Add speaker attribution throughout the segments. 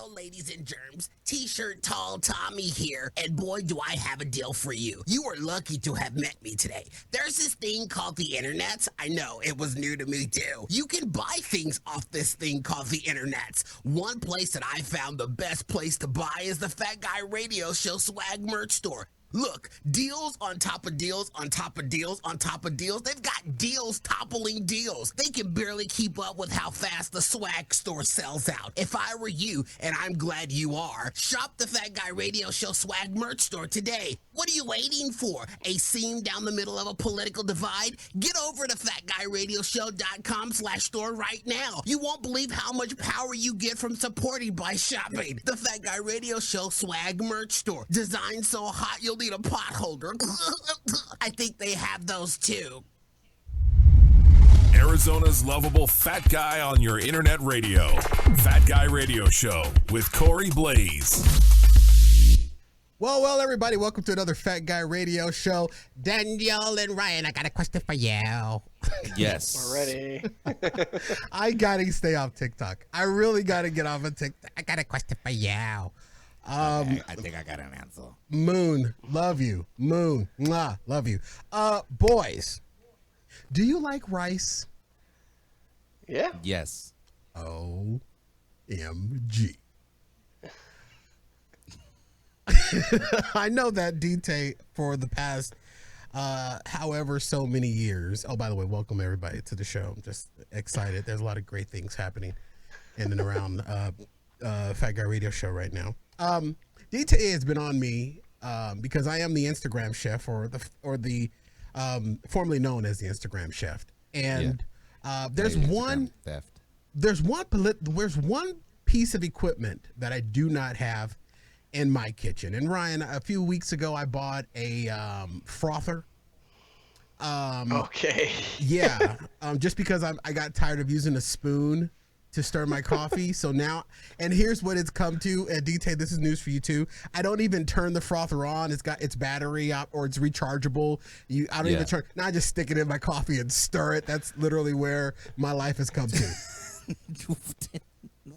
Speaker 1: Hello, ladies and germs. T-shirt tall Tommy here, and boy, do I have a deal for you. You are lucky to have met me today. There's this thing called the internet. I know, it was new to me too. You can buy things off this thing called the internet. One place that I found the best place to buy is the Fat Guy Radio Show swag merch store. Look, deals on top of deals on top of deals on top of deals. They've got deals toppling deals. They can barely keep up with how fast the swag store sells out. If I were you, and I'm glad you are, shop the Fat Guy Radio Show swag merch store today. What are you waiting for? A seam down the middle of a political divide? Get over to FatGuyRadioShow.com/store right now. You won't believe how much power you get from supporting by shopping. The Fat Guy Radio Show swag merch store. Designed so hot you'll need a pot holder. I think they have those too.
Speaker 2: Arizona's lovable fat guy on your internet radio. Fat Guy Radio Show with Corey Blaze.
Speaker 3: Well, everybody, welcome to another Fat Guy Radio Show. Danielle and Ryan, I got a question for you.
Speaker 4: Yes.
Speaker 5: We're ready.
Speaker 3: I gotta stay off TikTok. I really gotta get off of TikTok. I got a question for you.
Speaker 4: I think I got an answer.
Speaker 3: Moon, love you. Moon, mwah, love you. Boys, do you like rice?
Speaker 5: Yeah.
Speaker 4: Yes.
Speaker 3: OMG. I know that DT for the past however so many years. Oh, by the way, welcome everybody to the show. I'm just excited. There's a lot of great things happening in and around Fat Guy Radio Show right now. DT has been on me because I am the Instagram chef, or the formerly known as the Instagram chef. And there's one piece of equipment that I do not have in my kitchen. And Ryan, a few weeks ago, I bought a frother.
Speaker 5: Okay.
Speaker 3: Yeah, just because I got tired of using a spoon to stir my coffee. So now, and here's what it's come to. And DT, this is news for you too. I don't even turn the frother on. It's got its battery up, or it's rechargeable. I don't even turn. Now I just stick it in my coffee and stir it. That's literally where my life has come to.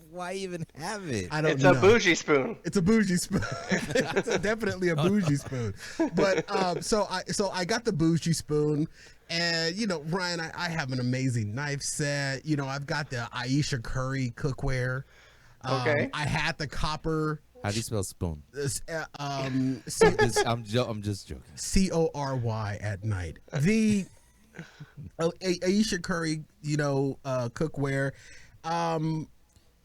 Speaker 4: Why even have it?
Speaker 3: I don't
Speaker 5: It's
Speaker 3: know.
Speaker 5: a bougie spoon.
Speaker 3: It's a bougie spoon. It's definitely a bougie spoon. But so I got the bougie spoon, and Ryan, I have an amazing knife set. I've got the Aisha Curry cookware.
Speaker 5: Okay.
Speaker 3: I had the copper.
Speaker 4: How do you spell spoon?
Speaker 3: I'm
Speaker 4: just joking.
Speaker 3: CORY at night. The Aisha Curry, cookware.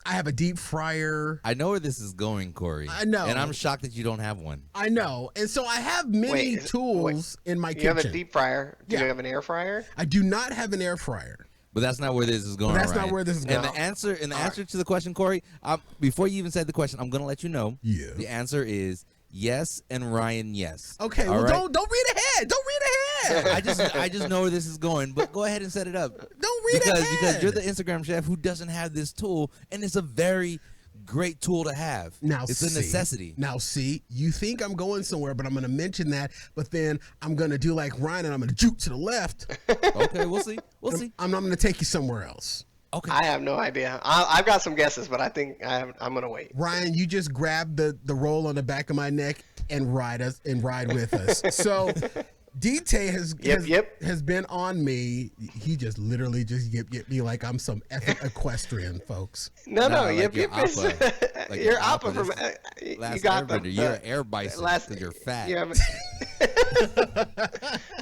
Speaker 3: I have a deep fryer.
Speaker 4: I know where this is going, Corey.
Speaker 3: I know.
Speaker 4: And I'm shocked that you don't have one.
Speaker 3: I know. And so I have many tools in my kitchen.
Speaker 5: You have a deep fryer. Do
Speaker 3: Yeah.
Speaker 5: you have an air fryer?
Speaker 3: I do not have an air fryer.
Speaker 4: But that's not where this is going.
Speaker 3: That's not
Speaker 4: Ryan.
Speaker 3: where this is going.
Speaker 4: And the answer to the question, Corey, before you even said the question, I'm going to let you know.
Speaker 3: Yeah.
Speaker 4: The answer is yes, and Ryan, yes.
Speaker 3: Okay,
Speaker 4: All
Speaker 3: well,
Speaker 4: right?
Speaker 3: don't read ahead. Don't read ahead.
Speaker 4: I just know where this is going, but go ahead and set it up.
Speaker 3: Don't read ahead.
Speaker 4: Because you're the Instagram chef who doesn't have this tool, and it's a very great tool to have.
Speaker 3: Now,
Speaker 4: it's a necessity.
Speaker 3: Now, see, you think I'm going somewhere, but I'm going to mention that, but then I'm going to do like Ryan, and I'm going to juke to the left.
Speaker 4: Okay, we'll see. We'll see.
Speaker 3: I'm going to take you somewhere else.
Speaker 4: Okay.
Speaker 5: I have no idea. I've got some guesses, but I think I'm going to wait.
Speaker 3: Ryan, you just grab the roll on the back of my neck and ride with us. So DT has been on me. He just literally just yip me like I'm some equestrian, folks.
Speaker 5: No,
Speaker 4: like
Speaker 5: yip
Speaker 4: your
Speaker 5: is
Speaker 4: Appa. Like
Speaker 5: you're
Speaker 4: your
Speaker 5: Appa
Speaker 4: Appa
Speaker 5: from.
Speaker 4: Last
Speaker 5: You got
Speaker 4: Airbender. You're an air bison because you're fat.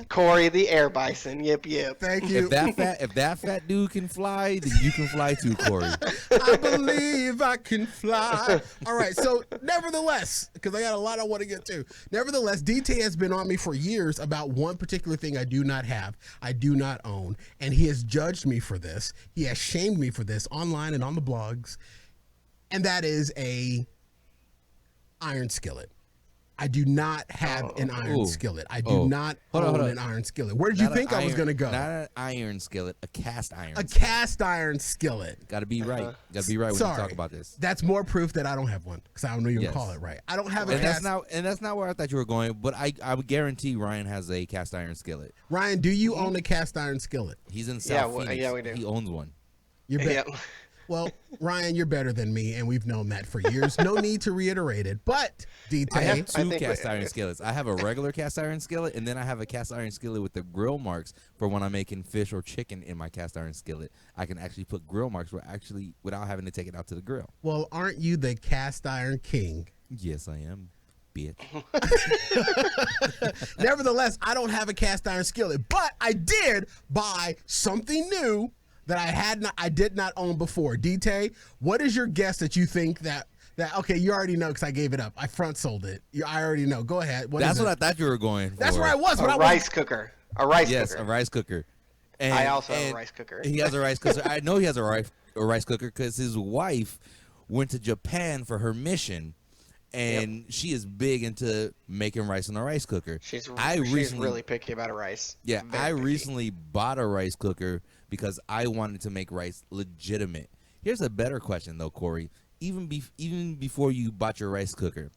Speaker 5: Corey the air bison. Yip.
Speaker 3: Thank you.
Speaker 4: If that fat dude can fly, then you can fly too, Corey.
Speaker 3: I believe I can fly. All right, so nevertheless, because I got a lot I want to get to. Nevertheless, DT has been on me for years about one particular thing I do not have, I do not own, and he has judged me for this. He has shamed me for this online and on the blogs, and that is a iron skillet. I do not have an iron skillet. I do not own an iron skillet. Where did you think I was going to go?
Speaker 4: Not an iron skillet, a cast iron.
Speaker 3: A cast iron skillet.
Speaker 4: Got to be right. Got to be right when you talk about this.
Speaker 3: That's more proof that I don't have one because I don't even call it right. I don't have a cast.
Speaker 4: That's not where I thought you were going. But I would guarantee Ryan has a cast iron skillet.
Speaker 3: Ryan, do you own a cast iron skillet?
Speaker 4: He's in South Phoenix.
Speaker 5: Yeah, we do.
Speaker 4: He owns one.
Speaker 3: You bet.
Speaker 5: Yep.
Speaker 3: Well, Ryan, you're better than me, and we've known that for years. No need to reiterate it. But,
Speaker 4: I have
Speaker 3: DT,
Speaker 4: two
Speaker 5: think
Speaker 4: cast iron skillets. I have a regular cast iron skillet, and then I have a cast iron skillet with the grill marks for when I'm making fish or chicken in my cast iron skillet. I can actually put grill marks without having to take it out to the grill.
Speaker 3: well, aren't you the cast iron king?
Speaker 4: Yes, I am, bitch.
Speaker 3: Nevertheless, I don't have a cast iron skillet, but I did buy something new that I did not own before. DT, what is your guess that you think that okay, you already know because I gave it up. I front sold it. I already know. Go ahead.
Speaker 4: That's what I thought you were going for.
Speaker 3: That's where I was.
Speaker 5: A rice cooker. A rice
Speaker 4: Yes,
Speaker 5: cooker.
Speaker 4: a rice cooker. And,
Speaker 5: I also have a
Speaker 4: and
Speaker 5: rice cooker.
Speaker 4: He has a rice cooker. I know he has a rice cooker because his wife went to Japan for her mission, and she is big into making rice in a rice cooker.
Speaker 5: She's
Speaker 4: recently,
Speaker 5: really picky about her rice.
Speaker 4: Yeah,
Speaker 5: Very
Speaker 4: I
Speaker 5: picky.
Speaker 4: recently bought a rice cooker because I wanted to make rice legitimate. Here's a better question though, Corey. Even before you bought your rice cooker,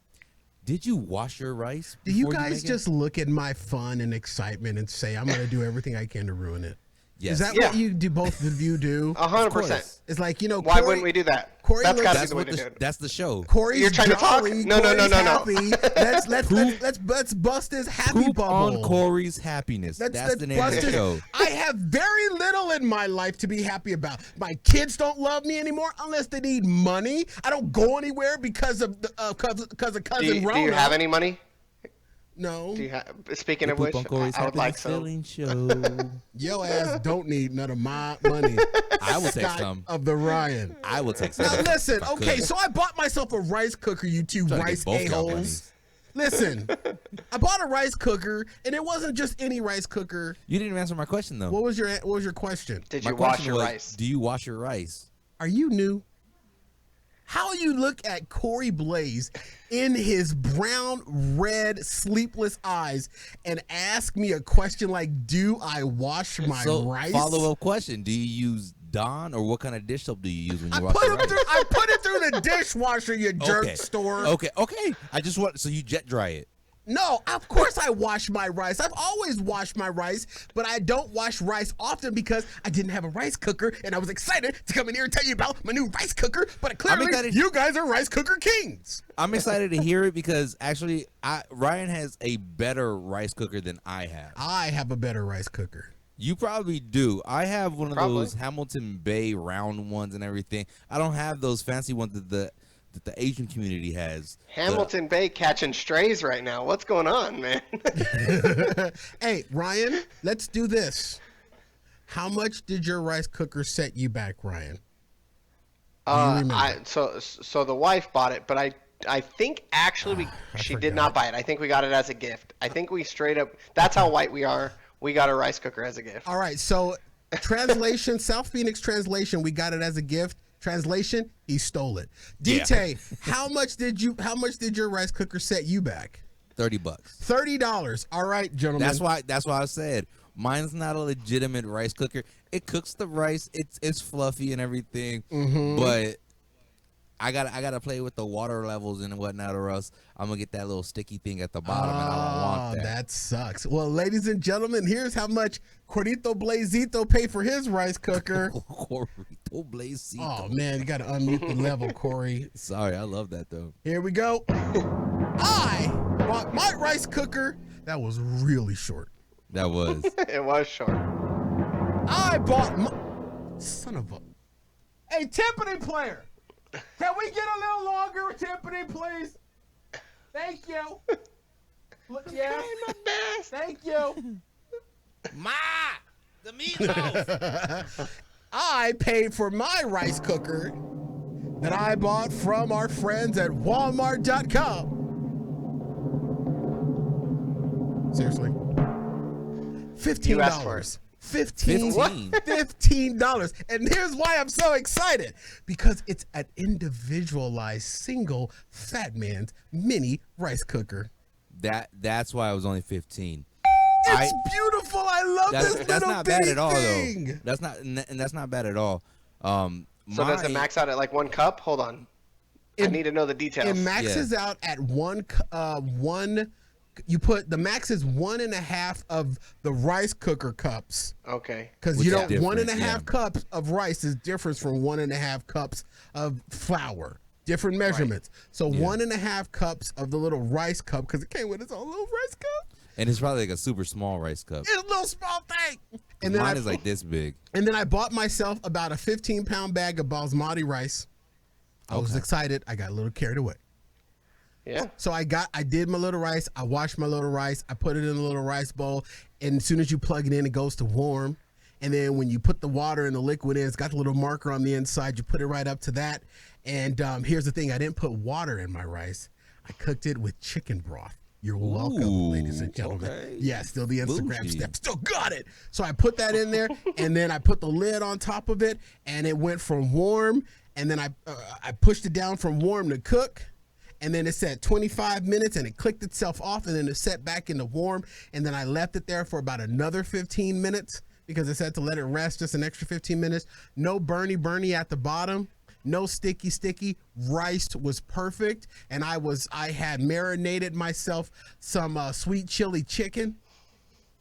Speaker 4: did you wash your rice?
Speaker 3: Do you
Speaker 4: before
Speaker 3: guys
Speaker 4: make it?
Speaker 3: just look at my fun and excitement and say I'm going to do everything I can to ruin it?
Speaker 4: Yes.
Speaker 3: Is that
Speaker 5: Yeah.
Speaker 3: what you do? Both of you do?
Speaker 5: 100%.
Speaker 3: It's like,
Speaker 5: Why
Speaker 3: Corey,
Speaker 5: wouldn't we do that?
Speaker 3: Corey
Speaker 5: That's
Speaker 3: looks-
Speaker 5: got to be
Speaker 4: That's
Speaker 5: the way
Speaker 4: what
Speaker 5: to do it.
Speaker 4: that's the show.
Speaker 3: Corey's
Speaker 5: You're trying to talk?
Speaker 3: jolly,
Speaker 5: No.
Speaker 3: Corey's happy. Let's bust his happy
Speaker 4: Poop
Speaker 3: bubble.
Speaker 4: on Corey's happiness. That's the name of
Speaker 3: bust
Speaker 4: the
Speaker 3: his-
Speaker 4: show.
Speaker 3: I have very little in my life to be happy about. My kids don't love me anymore unless they need money. I don't go anywhere because of cousin
Speaker 5: Do
Speaker 3: Rona.
Speaker 5: you have any money?
Speaker 3: No.
Speaker 5: Speaking
Speaker 4: The
Speaker 5: of which,
Speaker 4: Poop on Corey's
Speaker 5: I would like
Speaker 4: happiness
Speaker 5: some.
Speaker 4: filling show.
Speaker 3: Yo ass don't need none of my money.
Speaker 4: I will take
Speaker 3: Scott
Speaker 4: some.
Speaker 3: of the Ryan.
Speaker 4: I will take some.
Speaker 3: Now listen,
Speaker 4: if I
Speaker 3: okay,
Speaker 4: could.
Speaker 3: so I bought myself a rice cooker, you two
Speaker 4: Trying to get
Speaker 3: rice
Speaker 4: both y'all money.
Speaker 3: a-holes. Listen, I bought a rice cooker, and it wasn't just any rice cooker.
Speaker 4: You didn't even answer my question though.
Speaker 3: What was your question?
Speaker 5: Did
Speaker 4: My
Speaker 5: you wash
Speaker 4: question
Speaker 5: your
Speaker 4: was,
Speaker 5: rice?
Speaker 4: do you wash your rice?
Speaker 3: Are you new? How you look at Corey Blaze in his brown, red, sleepless eyes and ask me a question like, do I wash my rice?
Speaker 4: Follow-up question: do you use Dawn or what kind of dish soap do you use when you wash
Speaker 3: Put
Speaker 4: your
Speaker 3: it
Speaker 4: rice?
Speaker 3: through, I put it through the dishwasher, you jerk
Speaker 4: Okay.
Speaker 3: store.
Speaker 4: Okay. I just want so you jet dry it.
Speaker 3: No, of course I wash my rice. I've always washed my rice, but I don't wash rice often because I didn't have a rice cooker, and I was excited to come in here and tell you about my new rice cooker, but clearly
Speaker 4: excited-
Speaker 3: you guys are rice cooker kings.
Speaker 4: I'm excited to hear it because actually, Ryan has a better rice cooker than I have.
Speaker 3: I have a better rice cooker.
Speaker 4: You probably do. I have one of
Speaker 5: Probably.
Speaker 4: those Hamilton Bay round ones and everything. I don't have those fancy ones that the Asian community has.
Speaker 5: Hamilton Bay catching strays right now. What's going on, man?
Speaker 3: Hey, Ryan, let's do this. How much did your rice cooker set you back, Ryan? remember?
Speaker 5: So the wife bought it, but I think actually she did not buy it. I think we got it as a gift. I think we straight up. That's how white we are. We got a rice cooker as a gift.
Speaker 3: All right, so translation, South Phoenix translation, we got it as a gift. Translation, he stole it.
Speaker 4: Yeah.
Speaker 3: DT, how much did your rice cooker set you back?
Speaker 4: $30.
Speaker 3: $30. All right, gentlemen.
Speaker 4: That's why I said mine's not a legitimate rice cooker. It cooks the rice. It's fluffy and everything, but I gotta play with the water levels and whatnot, or else I'm gonna get that little sticky thing at the bottom, and I don't want that.
Speaker 3: That sucks. Well, ladies and gentlemen, here's how much Corito Blazito paid for his rice cooker.
Speaker 4: Corito Blazito.
Speaker 3: Oh man, you gotta unmute the level, Corey.
Speaker 4: Sorry, I love that though.
Speaker 3: Here we go. I bought my rice cooker. That was really short.
Speaker 4: That was.
Speaker 5: It was short.
Speaker 3: I bought my son of a. Hey, timpani player, can we get a little longer timpani, please? Thank you. Yeah.
Speaker 5: My best.
Speaker 3: Thank you.
Speaker 4: Ma, the meatloaf.
Speaker 3: I paid for my rice cooker that I bought from our friends at Walmart.com. Seriously.
Speaker 5: You asked for
Speaker 3: $15.
Speaker 5: it.
Speaker 3: $15. And here's why I'm so excited. Because it's an individualized single fat man's mini rice cooker.
Speaker 4: That's why I was only 15.
Speaker 3: It's beautiful. I love this
Speaker 4: That's
Speaker 3: little
Speaker 4: not bad
Speaker 3: bitty
Speaker 4: at all
Speaker 3: thing.
Speaker 4: though. That's not bad at all.
Speaker 5: So does it max out at like 1 cup? Hold on. I need to know the details.
Speaker 3: It maxes out at one you put the max is 1.5 of the rice cooker cups.
Speaker 5: Okay.
Speaker 3: Because
Speaker 4: Which
Speaker 3: you
Speaker 4: is
Speaker 3: know,
Speaker 4: different,
Speaker 3: 1.5 cups of rice is different from 1.5 cups of flour. Different measurements. So 1.5 cups of the little rice cup, because it came with its own little rice cup.
Speaker 4: And it's probably like a super small rice cup.
Speaker 3: It's a little small thing. And then
Speaker 4: Mine is like this big.
Speaker 3: And then I bought myself about a 15-pound bag of basmati rice. I was excited. I got a little carried away.
Speaker 5: Yeah.
Speaker 3: So I did my little rice. I washed my little rice. I put it in a little rice bowl. And as soon as you plug it in, it goes to warm. And then when you put the water and the liquid in, it's got the little marker on the inside. You put it right up to that. And here's the thing. I didn't put water in my rice. I cooked it with chicken broth. You're welcome, ladies and gentlemen.
Speaker 4: Okay.
Speaker 3: Yeah, still the Instagram
Speaker 4: Bougie.
Speaker 3: step. Still got it. So I put that in there, and then I put the lid on top of it, and it went from warm, and then I pushed it down from warm to cook, and then it said 25 minutes, and it clicked itself off, and then it set back into warm, and then I left it there for about another 15 minutes because it said to let it rest just an extra 15 minutes. No burny at the bottom. No sticky. Rice was perfect, and I had marinated myself some sweet chili chicken,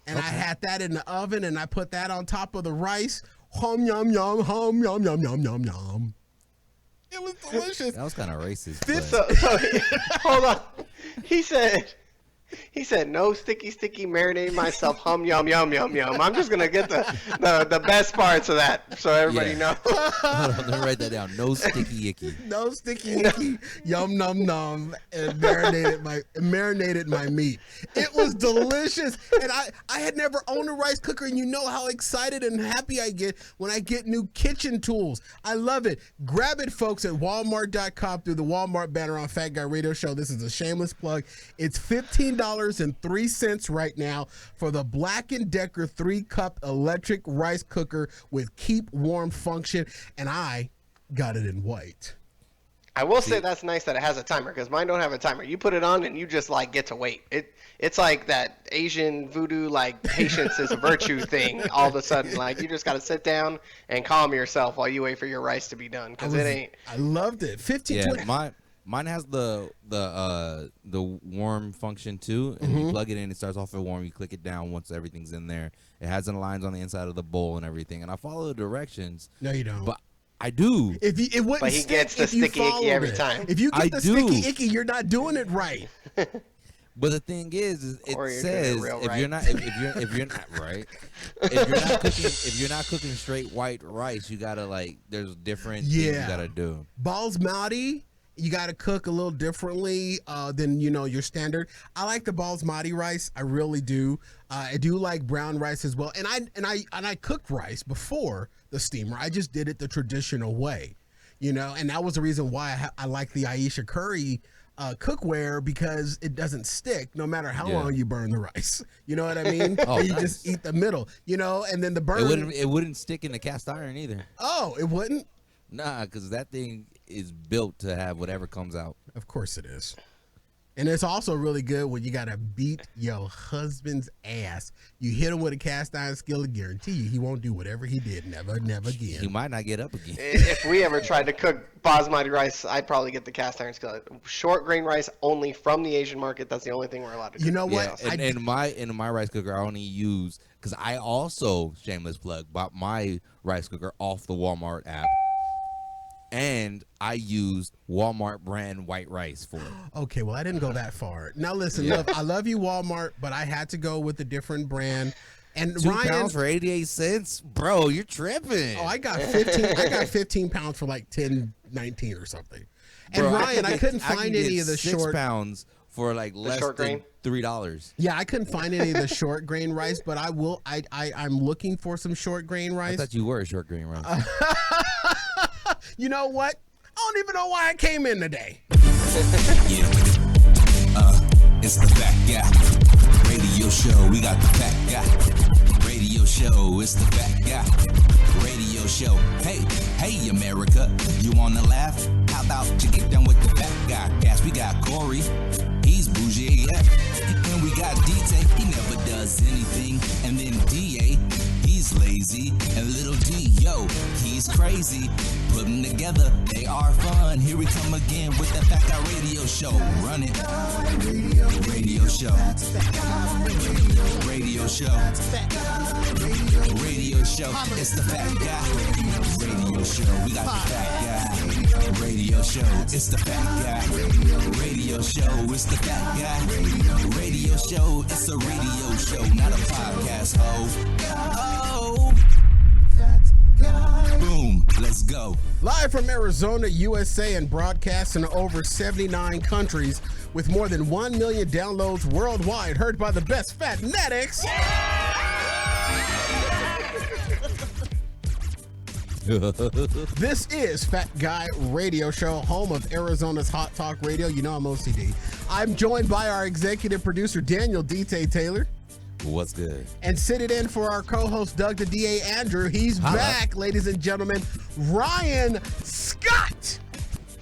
Speaker 3: and I had that in the oven, and I put that on top of the rice. Hum yum yum, hum yum yum yum yum yum. It was delicious.
Speaker 4: That was kind of racist.
Speaker 5: So hold on. He said no sticky marinating myself hum yum yum yum yum. I'm just gonna get the best parts of that so everybody knows.
Speaker 4: Hold on, let me write that down. No sticky icky.
Speaker 3: No sticky icky, yum num num, and marinated my meat. It was delicious, and I had never owned a rice cooker, and you know how excited and happy I get when I get new kitchen tools. I love it. Grab it, folks, at Walmart.com through the Walmart banner on Fat Guy Radio Show. This is a shameless plug. It's $15.03 right now for the Black & Decker 3-cup electric rice cooker with keep warm function, and I got it in white.
Speaker 5: I will say that's nice that it has a timer because mine don't have a timer. You put it on and you just like get to wait. It's like that Asian voodoo like patience is a virtue thing. All of a sudden, like you just got to sit down and calm yourself while you wait for your rice to be done because it ain't.
Speaker 3: I loved it. 15.
Speaker 4: Yeah, mine has the warm function too, and you plug it in. It starts off at warm. You click it down once everything's in there. It has the lines on the inside of the bowl and everything. And I follow the directions.
Speaker 3: No, you don't.
Speaker 4: But I do.
Speaker 3: It wouldn't
Speaker 5: But he
Speaker 3: stick
Speaker 5: gets the
Speaker 3: if you
Speaker 5: sticky icky
Speaker 3: followed
Speaker 5: every
Speaker 3: it.
Speaker 5: time.
Speaker 3: If you get
Speaker 4: I
Speaker 3: the
Speaker 4: do.
Speaker 3: sticky icky, you're not doing it right.
Speaker 4: But the thing is
Speaker 5: Or
Speaker 4: it
Speaker 5: you're
Speaker 4: says
Speaker 5: doing it real
Speaker 4: if
Speaker 5: right.
Speaker 4: you're not right, if you're not cooking straight white rice, you gotta there's different things you gotta do.
Speaker 3: Basmati, you got to cook a little differently than your standard. I like the basmati rice. I really do. I do like brown rice as well. And I cooked rice before the steamer. I just did it the traditional way, And that was the reason why I like the Aisha Curry cookware because it doesn't stick no matter how long you burn the rice. You know what I mean?
Speaker 4: Oh,
Speaker 3: you
Speaker 4: nice.
Speaker 3: just eat the middle. And then the burn.
Speaker 4: It wouldn't stick in the cast iron either.
Speaker 3: Oh, it wouldn't.
Speaker 4: Nah, because that thing is built to have whatever comes out.
Speaker 3: Of course it is. And it's also really good when you got to beat your husband's ass. You hit him with a cast iron skillet, guarantee you he won't do whatever he did. Never
Speaker 4: He
Speaker 3: again.
Speaker 4: might not get up again.
Speaker 5: If we ever tried to cook basmati rice, I'd probably get the cast iron skillet. Short grain rice only from the Asian market. That's the only thing we're allowed to cook.
Speaker 3: You know what?
Speaker 4: Yeah, in my rice cooker, I only use because I also shameless plug bought my rice cooker off the Walmart app, and I used Walmart brand white rice for it.
Speaker 3: Okay, well, I didn't go that far. Now, listen, look, I love you, Walmart, but I had to go with a different brand. And
Speaker 4: £2
Speaker 3: Ryan,
Speaker 4: for 88 cents, bro. You're tripping.
Speaker 3: I got 15. I got 15 pounds for like 10, 19 or something. And
Speaker 4: Bro,
Speaker 3: Ryan, I couldn't
Speaker 4: can
Speaker 3: find
Speaker 4: get
Speaker 3: any of the
Speaker 4: 6
Speaker 3: short.
Speaker 4: pounds for less
Speaker 5: short
Speaker 4: than
Speaker 5: grain?
Speaker 4: $3.
Speaker 3: Yeah, I couldn't find any of the short grain rice, but I will. I'm looking for some short grain
Speaker 4: I
Speaker 3: rice.
Speaker 4: thought you were a short grain rice.
Speaker 3: You know what? I don't even know why I came in today.
Speaker 6: Yeah. It's the Fat Guy Radio Show. We got the Fat Guy Radio Show. It's the Fat Guy Radio Show. Hey, America. You wanna laugh? How about you get down with the Fat Guy? Yes, we got Corey. He's bougie, yeah. And we got D-Tay. He never does anything. And then D.A. He's he's lazy. And little D, yo, he's crazy. Put them together, they are fun. Here we come again with the Fat Guy Radio Show. Run it. Radio Show. Radio Show. Radio Show. It's the Fat Guy Radio Show. We got the Fat Guy Radio Show. It's the Fat Guy Radio Show. It's the Fat Guy Radio Show. It's a radio show, not a podcast, ho. Boom, let's go.
Speaker 3: Live from Arizona, USA, and broadcast in over 79 countries with more than 1 million downloads worldwide, heard by the best Fatnetics. This is Fat Guy Radio Show, home of Arizona's Hot Talk Radio. You know I'm OCD. I'm joined by our executive producer, Daniel D.T. Taylor.
Speaker 4: What's good?
Speaker 3: And sitting in for our co-host, Doug the D.A. Andrew. He's back, ladies and gentlemen, Ryan Scott.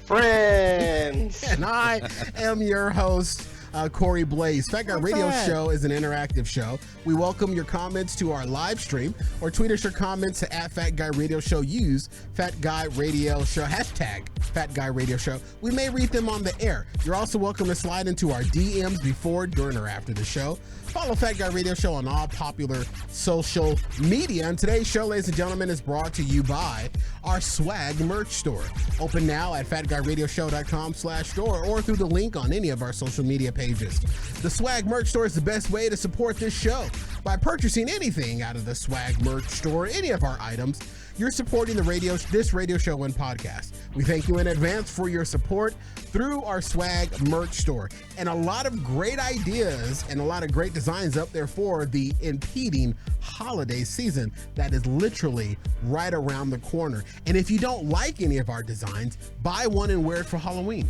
Speaker 5: Friends.
Speaker 3: And I am your host, Corey Blaze. Fat Guy Radio Show is an interactive show. We welcome your comments to our live stream or tweet us your comments at Fat Guy Radio Show. Use Fat Guy Radio Show, hashtag Fat Guy Radio Show. We may read them on the air. You're also welcome to slide into our DMs before, during, or after the show. Follow Fat Guy Radio Show on all popular social media. And today's show, ladies and gentlemen, is brought to you by our swag merch store. Open now at fatguyradioshow.com/store or through the link on any of our social media pages. The swag merch store is the best way to support this show. By purchasing anything out of the swag merch store, any of our items, you're supporting this radio show and podcast. We thank you in advance for your support through our swag merch store. And a lot of great ideas and a lot of great designs up there for the impending holiday season that is literally right around the corner. And if you don't like any of our designs, buy one and wear it for Halloween.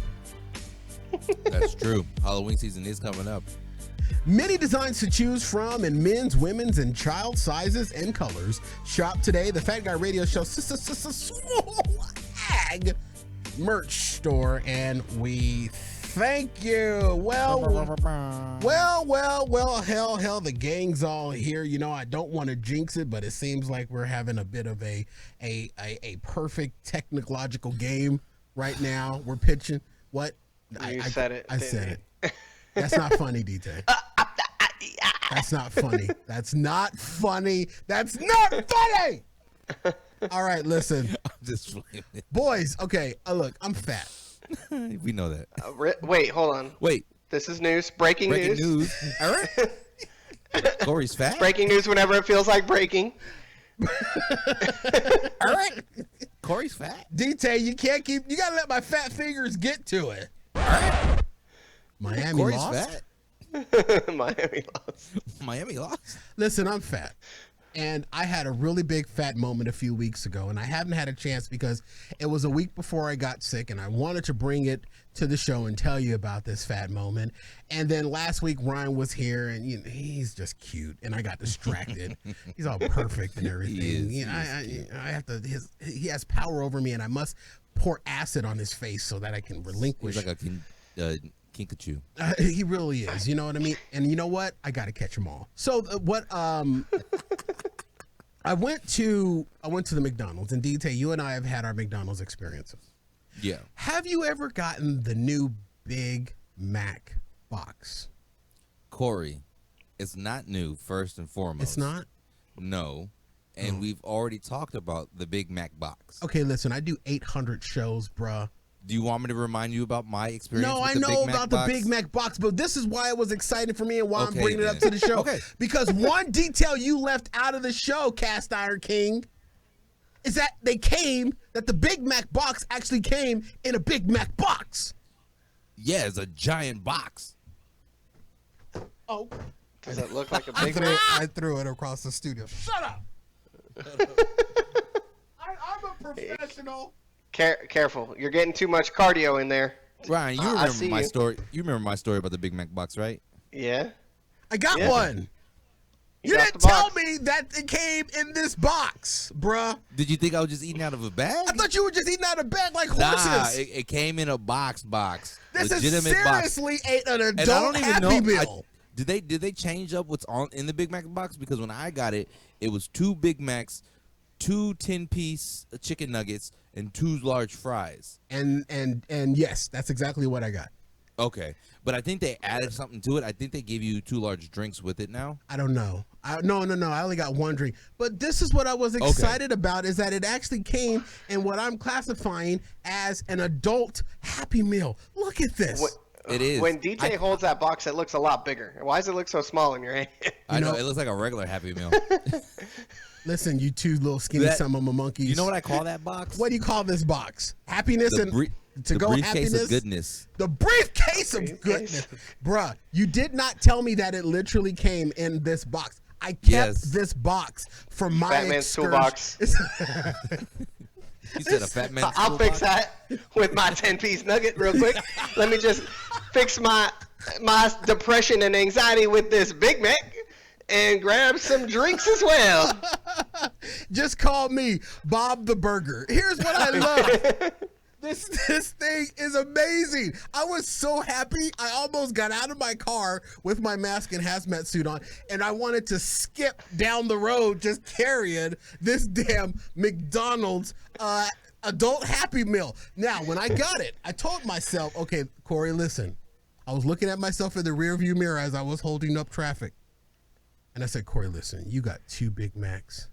Speaker 4: That's true. Halloween season is coming up.
Speaker 3: Many designs to choose from in men's, women's, and child sizes and colors. Shop today, the Fat Guy Radio Show swag merch store, and we thank you. Well, hell, the gang's all here. You know, I don't want to jinx it, but it seems like we're having a bit of a perfect technological game right now. We're pitching. What?
Speaker 5: You said it.
Speaker 3: I said it. That's not funny, DJ. That's not funny. That's not funny. That's not funny. All right, listen.
Speaker 4: I'm just playing it.
Speaker 3: Boys, okay, look, I'm fat.
Speaker 4: We know that.
Speaker 5: Wait, hold on.
Speaker 4: Wait.
Speaker 5: This is news. Breaking news.
Speaker 4: All right. Corey's fat.
Speaker 5: Breaking news whenever it feels like breaking.
Speaker 4: All right. Corey's fat.
Speaker 3: DT, you gotta let my fat fingers get to it. All right. Miami
Speaker 4: Corey's
Speaker 3: lost.
Speaker 4: fat.
Speaker 5: Miami lost.
Speaker 4: Miami lost.
Speaker 3: Listen, I'm fat. And I had a really big fat moment a few weeks ago, and I haven't had a chance because it was a week before I got sick, and I wanted to bring it to the show and tell you about this fat moment. And then last week, Ryan was here, and you know, he's just cute, and I got distracted. He's all perfect and everything.
Speaker 4: He is,
Speaker 3: I have to. He has power over me, and I must pour acid on his face so that I can relinquish.
Speaker 4: He's like a Kinkajou.
Speaker 3: He really is. You know what I mean? And you know what? I got to catch them all. So I went to the McDonald's, and DT, you and I have had our McDonald's experiences.
Speaker 4: Yeah.
Speaker 3: Have you ever gotten the new Big Mac box?
Speaker 4: Corey, it's not new, first and foremost.
Speaker 3: It's not?
Speaker 4: No. And we've already talked about the Big Mac box.
Speaker 3: Okay, listen, I do 800 shows, bruh.
Speaker 4: Do you want me to remind you about my experience?
Speaker 3: No,
Speaker 4: with
Speaker 3: I
Speaker 4: the
Speaker 3: know
Speaker 4: Big Mac
Speaker 3: about
Speaker 4: box?
Speaker 3: the Big Mac box, but this is why it was exciting for me and why I'm
Speaker 4: Okay,
Speaker 3: bringing it up
Speaker 4: then.
Speaker 3: to the show.
Speaker 4: Okay.
Speaker 3: Because one detail you left out of the show, Cast Iron King, is that the Big Mac box actually came in a Big Mac box.
Speaker 4: Yeah, it's a giant box.
Speaker 3: Oh.
Speaker 5: Does it look like a Big Mac?
Speaker 3: I threw it across the studio. Shut up. I'm a professional.
Speaker 5: Careful. You're getting too much cardio in there.
Speaker 4: Ryan, you
Speaker 5: I
Speaker 4: remember
Speaker 5: see
Speaker 4: my
Speaker 5: you.
Speaker 4: story. You remember my story about the Big Mac box, right?
Speaker 5: Yeah.
Speaker 3: I got
Speaker 5: Yeah.
Speaker 3: one. You
Speaker 5: got
Speaker 3: didn't
Speaker 5: the
Speaker 3: tell
Speaker 5: box.
Speaker 3: me that it came in this box, bruh.
Speaker 4: Did you think I was just eating out of a bag?
Speaker 3: I thought you were just eating out of a bag like horses.
Speaker 4: Nah, it came in a box.
Speaker 3: This is
Speaker 4: Legitimate box.
Speaker 3: seriously an
Speaker 4: And I
Speaker 3: adult
Speaker 4: don't even
Speaker 3: Happy
Speaker 4: know.
Speaker 3: Meal.
Speaker 4: Did they change up what's on in the Big Mac box? Because when I got it, It was 2 Big Macs, 2 10-piece chicken nuggets, and 2 large fries.
Speaker 3: And yes, that's exactly what I got.
Speaker 4: Okay, but I think they added something to it. I think they gave you 2 large drinks with it now.
Speaker 3: I don't know. No. I only got 1 drink. But this is what I was excited about, is that it actually came in what I'm classifying as an adult Happy Meal. Look at this.
Speaker 4: It is.
Speaker 5: When DJ holds that box, it looks a lot bigger. Why does it look so small in your hand?
Speaker 4: I know, it looks like a regular Happy Meal.
Speaker 3: Listen, you two little skinny son of a monkeys.
Speaker 4: You know what I call that box?
Speaker 3: What do you call this box? Happiness
Speaker 4: The
Speaker 3: and
Speaker 4: briefcase
Speaker 3: happiness?
Speaker 4: of goodness.
Speaker 3: The briefcase of goodness. Bruh, you did not tell me that it literally came in this box. I kept this box for my
Speaker 5: Fat man's toolbox.
Speaker 4: You said a fat man's
Speaker 5: I'll fix that with my 10-piece nugget real quick. Let me just fix my depression and anxiety with this Big Mac and grab some drinks as well.
Speaker 3: Just call me Bob the Burger. Here's what I love. This thing is amazing. I was so happy. I almost got out of my car with my mask and hazmat suit on, and I wanted to skip down the road just carrying this damn McDonald's adult Happy Meal. Now, when I got it, I told myself, okay, Corey, listen. I was looking at myself in the rearview mirror as I was holding up traffic. And I said, Corey, listen, you got 2 Big Macs,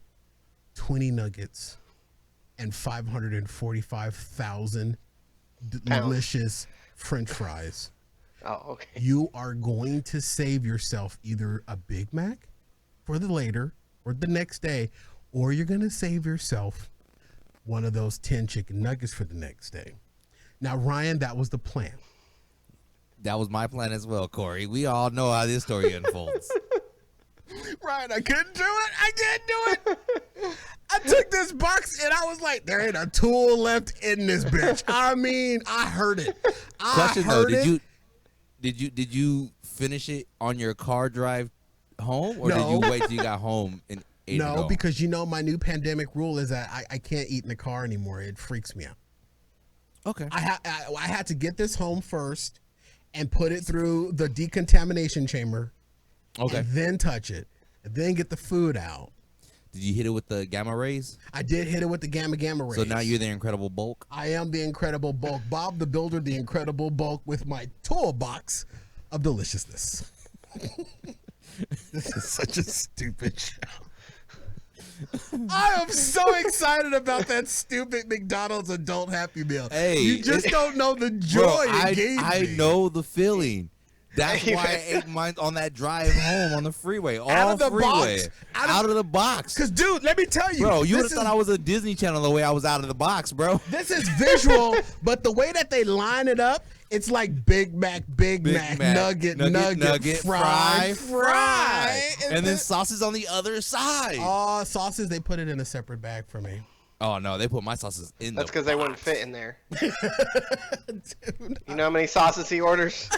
Speaker 3: 20 nuggets, and 545,000 delicious French fries.
Speaker 5: Oh, okay.
Speaker 3: You are going to save yourself either a Big Mac for the later or the next day, or you're going to save yourself one of those 10 chicken nuggets for the next day. Now, Ryan, that was the plan.
Speaker 4: That was my plan as well, Corey. We all know how this story unfolds.
Speaker 3: Ryan, I couldn't do it. I can't do it. I took this box and I was like, there ain't a tool left in this bitch. I mean, I heard it.
Speaker 4: Question though, did you finish it on your car drive home, or did you wait till you got home and ate it all?
Speaker 3: No, because you know my new pandemic rule is that I can't eat in the car anymore. It freaks me out.
Speaker 4: Okay.
Speaker 3: I had to get this home first and put it through the decontamination chamber.
Speaker 4: Okay.
Speaker 3: And then touch it. And then get the food out.
Speaker 4: Did you hit it with the gamma rays?
Speaker 3: I did hit it with the gamma rays.
Speaker 4: So now you're the Incredible Bulk?
Speaker 3: I am the Incredible Bulk. Bob the Builder, the Incredible Bulk, with my toolbox of deliciousness. This is such a stupid show. I am so excited about that stupid McDonald's adult Happy Meal.
Speaker 4: Hey,
Speaker 3: you just don't know the joy it gave me.
Speaker 4: I know the feeling. That's why I ate mine on that drive home on the freeway.
Speaker 3: Out of the box.
Speaker 4: Out of the box.
Speaker 3: Because, dude, let me tell you.
Speaker 4: Bro, you would have thought I was a Disney Channel the way I was out of the box, bro.
Speaker 3: This is visual, but the way that they line it up, it's like Big Mac, nugget, fry.
Speaker 4: And then sauces on the other side.
Speaker 3: Oh, sauces, they put it in a separate bag for me.
Speaker 4: Oh, no, they put my sauces in
Speaker 5: That's because they wouldn't fit in there.
Speaker 3: Dude,
Speaker 5: you know how many sauces he orders?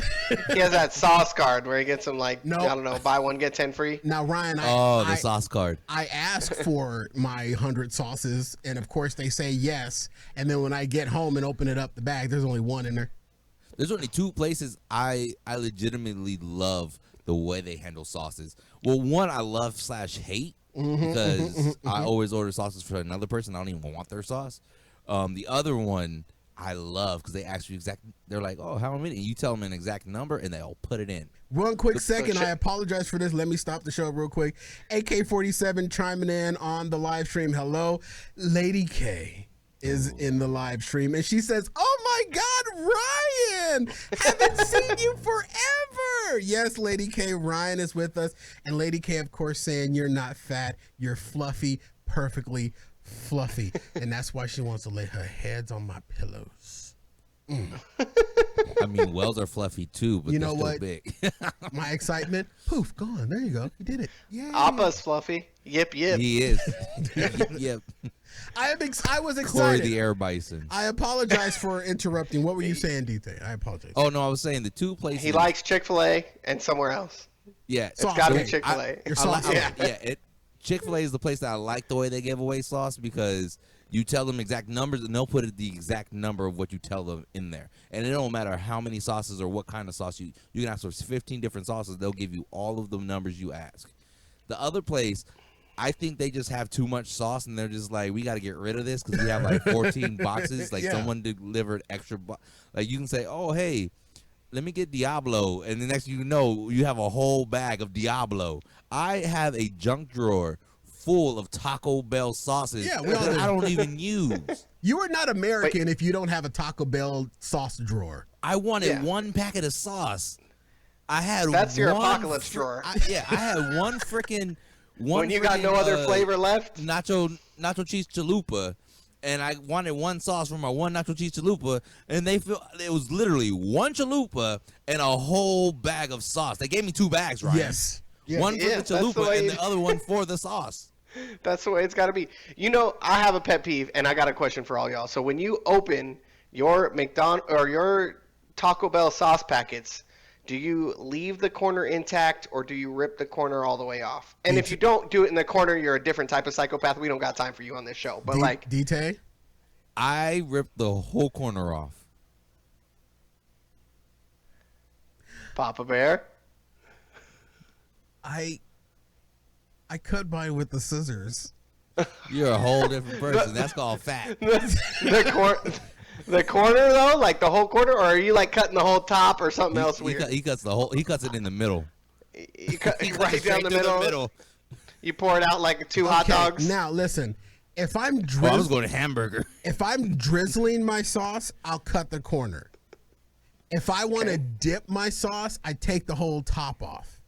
Speaker 5: He has that sauce card where he gets them like, I don't know, buy one, get 10 free.
Speaker 3: Now, Ryan,
Speaker 4: the sauce card.
Speaker 3: I asked for my 100 sauces, and of course they say yes. And then when I get home and open it up, the bag, there's only 1 in there.
Speaker 4: There's only 2 places I legitimately love the way they handle sauces. Well, one I love / hate. Because I always order sauces for another person. I don't even want their sauce. The other one I love because they ask you they're like, oh, how many? And you tell them an exact number and they'll put it in.
Speaker 3: One quick second. I apologize for this. Let me stop the show real quick. AK-47 chiming in on the live stream. Hello. Lady K is in the live stream and she says, oh my God, Ryan, haven't seen you forever. Yes, Lady K, Ryan is with us. And Lady K, of course, saying you're not fat, you're fluffy, perfectly fluffy. And that's why she wants to lay her heads on my pillows.
Speaker 4: I mean, wells are fluffy too, but
Speaker 3: you
Speaker 4: they're
Speaker 3: know
Speaker 4: still
Speaker 3: what?
Speaker 4: big.
Speaker 3: My excitement, poof, gone. There you go. You did it. Yeah.
Speaker 5: Appa's fluffy. Yip.
Speaker 4: He is. Yep.
Speaker 3: I was excited.
Speaker 4: Corey the Air Bison.
Speaker 3: I apologize for interrupting. What were you saying, D-Thing? I apologize.
Speaker 4: Oh, no, I was saying the 2 places.
Speaker 5: He likes Chick-fil-A and somewhere else.
Speaker 4: Yeah.
Speaker 5: It's got to be Chick-fil-A.
Speaker 4: Chick-fil-A is the place that I like the way they give away sauce because you tell them exact numbers and they'll put the exact number of what you tell them in there. And it don't matter how many sauces or what kind of sauce you can ask for 15 different sauces. They'll give you all of the numbers you ask. The other place, I think they just have too much sauce, and they're just like, we got to get rid of this because we have like 14 boxes. Like someone delivered extra. Like you can say, oh hey, let me get Diablo, and the next you know, you have a whole bag of Diablo. I have a junk drawer full of Taco Bell sauces
Speaker 3: Yeah, we all
Speaker 4: that
Speaker 3: do.
Speaker 4: I don't even use.
Speaker 3: You are not American if you don't have a Taco Bell sauce drawer.
Speaker 4: I wanted
Speaker 5: Yeah.
Speaker 4: one packet of sauce. I had
Speaker 5: That's your
Speaker 4: one
Speaker 5: apocalypse drawer.
Speaker 4: I had one freaking
Speaker 5: When you got no other flavor left.
Speaker 4: nacho cheese chalupa, and I wanted one sauce for my one nacho cheese chalupa, and it was literally one chalupa and a whole bag of sauce. They gave me 2 bags, right?
Speaker 3: Yes. Yeah.
Speaker 4: One for
Speaker 5: Yeah,
Speaker 4: the
Speaker 5: that's the
Speaker 4: chalupa
Speaker 5: way
Speaker 4: and
Speaker 5: it-
Speaker 4: the other one for the sauce.
Speaker 5: That's the way it's got to be. You know, I have a pet peeve, and I got a question for all y'all. So when you open your McDonald's or your Taco Bell sauce packets, do you leave the corner intact or do you rip the corner all the way off? And if you don't do it in the corner, you're a different type of psychopath. We don't got time for you on this show. But like,
Speaker 3: DT?
Speaker 4: I ripped the whole corner off.
Speaker 5: Papa Bear,
Speaker 3: I cut mine with the scissors.
Speaker 4: You're a whole different person. That's called fat.
Speaker 5: the corner though, like the whole corner, or are you like cutting the whole top or something else weird?
Speaker 4: He cuts the whole. He cuts it in the middle.
Speaker 5: You cut
Speaker 4: He cuts
Speaker 5: right
Speaker 4: it
Speaker 5: down
Speaker 4: straight
Speaker 5: the
Speaker 4: through
Speaker 5: middle. You pour it out like 2 hot
Speaker 3: Okay,
Speaker 5: dogs.
Speaker 3: Now listen, if I'm
Speaker 4: Well, I was going to hamburger.
Speaker 3: if I'm drizzling my sauce, I'll cut the corner. If I want to dip my sauce, I take the whole top off.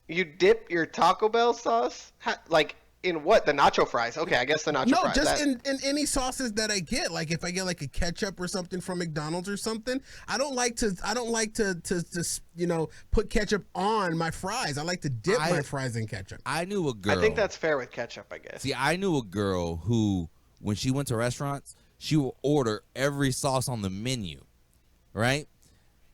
Speaker 5: You dip your Taco Bell sauce? Like in what? The nacho fries? Okay, I guess the nacho
Speaker 3: No,
Speaker 5: fries.
Speaker 3: just in any sauces that I get. Like if I get like a ketchup or something from McDonald's or something, I don't like to put ketchup on my fries. I like to dip my fries in ketchup.
Speaker 4: I knew a girl.
Speaker 5: I think that's fair with ketchup, I guess.
Speaker 4: See, I knew a girl who, when she went to restaurants, she would order every sauce on the menu, right?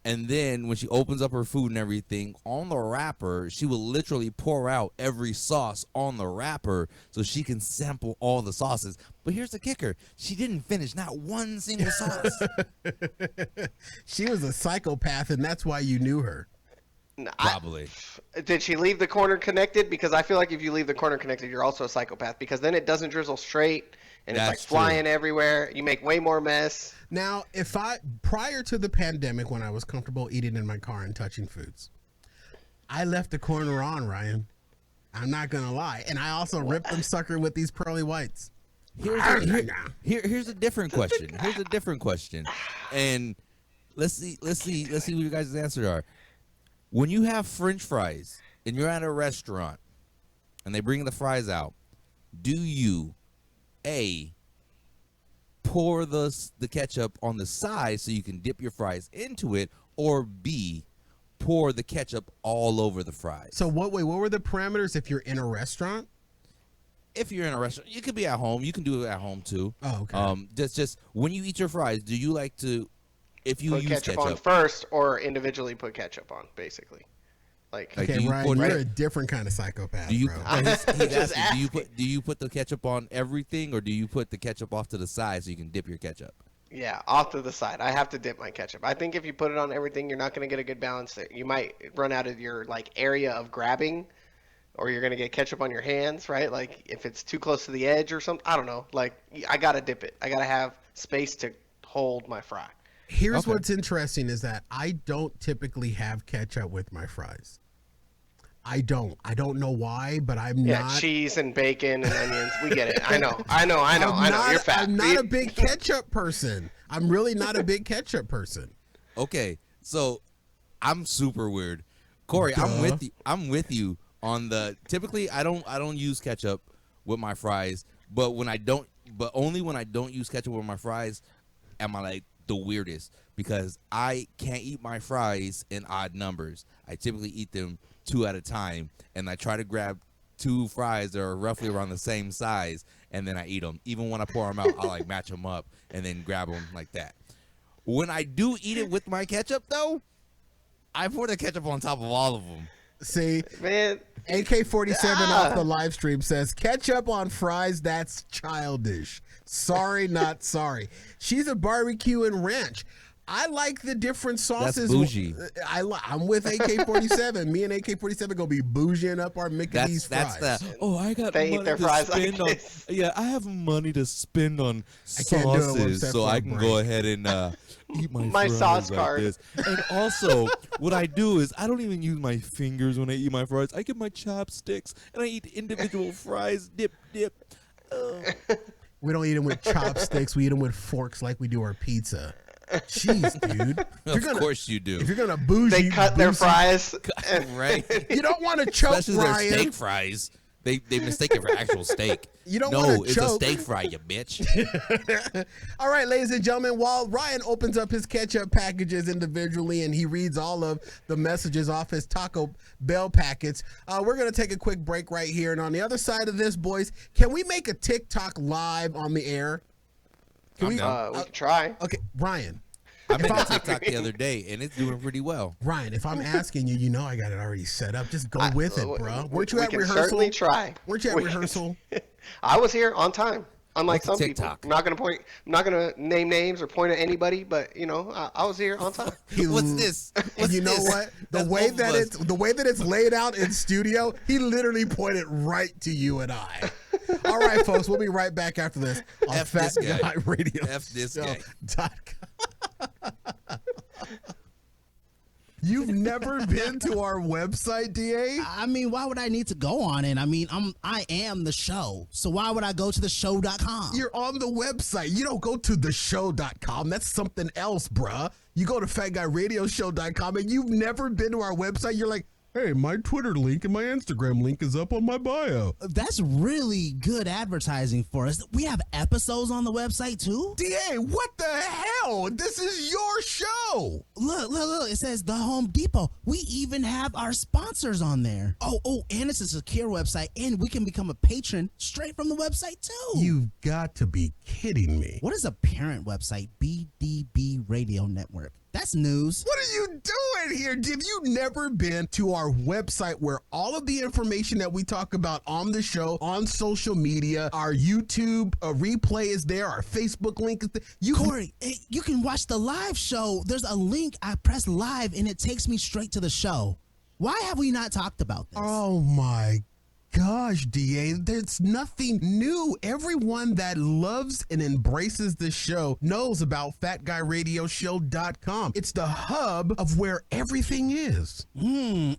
Speaker 4: And then when she opens up her food and everything, on the wrapper, she will literally pour out every sauce on the wrapper so she can sample all the sauces. But here's the kicker. She didn't finish not one single sauce.
Speaker 3: She was a psychopath, and that's why you knew her.
Speaker 4: Probably.
Speaker 5: Did she leave the corner connected? Because I feel like if you leave the corner connected, you're also a psychopath. Because then it doesn't drizzle straight, and it's like
Speaker 4: That's true.
Speaker 5: flying everywhere. You make way more mess.
Speaker 3: Now, prior to the pandemic, when I was comfortable eating in my car and touching foods, I left the corner on, Ryan. I'm not gonna lie, and I also ripped them sucker with these pearly whites.
Speaker 4: Here's a different question. Here's a different question, and let's see what you guys' answers are. When you have French fries and you're at a restaurant and they bring the fries out, do you A, pour the ketchup on the side so you can dip your fries into it, or B, pour the ketchup all over the fries?
Speaker 3: So what were the parameters if you're in a restaurant?
Speaker 4: If you're in a restaurant, you could be at home. You can do it at home too.
Speaker 3: Oh, okay.
Speaker 4: Just when you eat your fries, do you like to, if you
Speaker 5: Put
Speaker 4: use
Speaker 5: ketchup on first, or individually put ketchup on, basically. Like
Speaker 4: Like,
Speaker 3: Okay,
Speaker 4: do you
Speaker 3: Ryan,
Speaker 4: put-
Speaker 3: you're a different kind of psychopath,
Speaker 4: do you?
Speaker 3: bro.
Speaker 4: He's
Speaker 5: Just
Speaker 4: asking, do you put the ketchup on everything, or do you put the ketchup off to the side so you can dip your ketchup?
Speaker 5: yeah, off to the side. I have to dip my ketchup. I think if you put it on everything, you're not going to get a good balance there. You might run out of your like area of grabbing, or you're going to get ketchup on your hands, right? Like if it's too close to the edge or something. I don't know. Like I got to dip it. I got to have space to hold my fry.
Speaker 3: Here's
Speaker 4: Okay.
Speaker 3: what's interesting is that I don't typically have ketchup with my fries. I don't know why, but I'm
Speaker 5: Yeah,
Speaker 3: not.
Speaker 5: cheese and bacon and onions. We get it. I know. You're fat.
Speaker 3: I'm not a big ketchup person. I'm really not a big ketchup person.
Speaker 4: Okay, so I'm super weird, Corey. I'm with you. I'm with you on the. Typically, I don't use ketchup with my fries, but only when I don't use ketchup with my fries, am I like the weirdest, because I can't eat my fries in odd numbers. I typically eat them 2 at a time, and I try to grab 2 fries that are roughly around the same size, and then I eat them. Even when I pour them out, I like match them up and then grab them like that. When I do eat it with my ketchup, though, I pour the ketchup on top of all of them.
Speaker 3: See,
Speaker 5: Man,
Speaker 3: AK-47 off the live stream says, ketchup on fries, that's childish. Sorry, not sorry. She's a barbecue and ranch. I like the different sauces.
Speaker 4: That's bougie.
Speaker 3: I'm with AK-47. Me and AK-47 gonna be bougieing up our Mickey D's fries.
Speaker 4: That's the. Oh, I got
Speaker 5: They eat
Speaker 4: money
Speaker 5: their
Speaker 4: to
Speaker 5: fries like
Speaker 4: spend on.
Speaker 5: this.
Speaker 4: Yeah, I have money to spend on
Speaker 3: can't do it with
Speaker 4: sauces,
Speaker 3: that
Speaker 4: so I
Speaker 3: front
Speaker 4: can
Speaker 3: break.
Speaker 4: go ahead and eat my
Speaker 5: My
Speaker 4: fries
Speaker 5: sauce
Speaker 4: like
Speaker 5: card.
Speaker 4: this. And also, what I do is I don't even use my fingers when I eat my fries. I get my chopsticks and I eat individual fries. Dip.
Speaker 3: We don't eat them with chopsticks. We eat them with forks like we do our pizza. Jeez, dude.
Speaker 4: Of course you do.
Speaker 3: If you're gonna bougie,
Speaker 5: They cut their fries.
Speaker 4: Right?
Speaker 3: You don't want to choke,
Speaker 4: Especially their
Speaker 3: Ryan.
Speaker 4: steak fries. They mistake it for actual steak.
Speaker 3: You don't
Speaker 4: No,
Speaker 3: wanna
Speaker 4: it's
Speaker 3: choke.
Speaker 4: a steak fry, you bitch.
Speaker 3: All right, ladies and gentlemen, while Ryan opens up his ketchup packages individually and he reads all of the messages off his Taco Bell packets, we're going to take a quick break right here. And on the other side of this, boys, can we make a TikTok live on the air?
Speaker 5: We can try.
Speaker 3: Okay, Ryan.
Speaker 4: I made a TikTok the other day, and it's doing pretty well.
Speaker 3: Ryan, if I'm asking you, you know I got it already set up. Just go with it, bro. Weren't you
Speaker 5: we
Speaker 3: at
Speaker 5: can
Speaker 3: rehearsal?
Speaker 5: certainly try.
Speaker 3: Weren't you at rehearsal?
Speaker 5: I was here on time. Unlike
Speaker 4: What's
Speaker 5: some
Speaker 4: a
Speaker 5: people,
Speaker 4: TikTok?
Speaker 5: I'm not gonna name names or point at anybody, but you know, I was here on time.
Speaker 4: What's this?
Speaker 3: And
Speaker 4: What's
Speaker 3: you know
Speaker 4: this?
Speaker 3: what? The
Speaker 4: That's
Speaker 3: way
Speaker 4: both of
Speaker 3: that
Speaker 4: us.
Speaker 3: the way that it's laid out in studio, he literally pointed right to you and I. All right, folks, we'll be right back after this on
Speaker 4: F this guy.
Speaker 3: Fat Guy Radio.
Speaker 4: F this guy.
Speaker 3: You've never been to our website, DA?
Speaker 7: I mean, why would I need to go on it? I mean, I am the show. So why would I go to the show.com?
Speaker 3: You're on the website. You don't go to theshow.com. That's something else, bruh. You go to FatGuyRadioShow.com and you've never been to our website. You're like, hey, my Twitter link and my Instagram link is up on my bio.
Speaker 7: That's really good advertising for us. We have episodes on the website too.
Speaker 3: DA, what the hell? This is your show.
Speaker 7: Look. It says the Home Depot. We even have our sponsors on there. Oh, and it's a secure website, and we can become a patron straight from the website too.
Speaker 3: You've got to be kidding me.
Speaker 7: What is a parent website? BDB Radio Network. That's news.
Speaker 3: What are you doing here? Have you never been to our website where all of the information that we talk about on the show, on social media, our YouTube replay is there, our Facebook link is there?
Speaker 7: Corey, you can watch the live show. There's a link. I press live and it takes me straight to the show. Why have we not talked about this?
Speaker 3: Oh my gosh, DA, there's nothing new. Everyone that loves and embraces this show knows about FatGuyRadioShow.com. It's the hub of where everything is.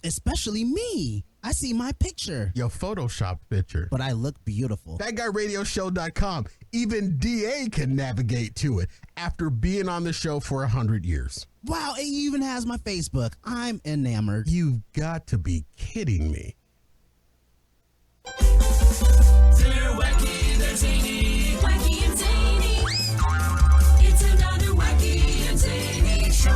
Speaker 7: Especially me. I see my picture,
Speaker 3: Your Photoshop picture.
Speaker 7: but I look beautiful.
Speaker 3: FatGuyRadioShow.com. Even DA can navigate to it after being on the show for 100 years.
Speaker 7: Wow, it even has my Facebook. I'm enamored.
Speaker 3: You've got to be kidding me.
Speaker 8: They're wacky, they're zany, wacky and zany. It's another wacky and zany show.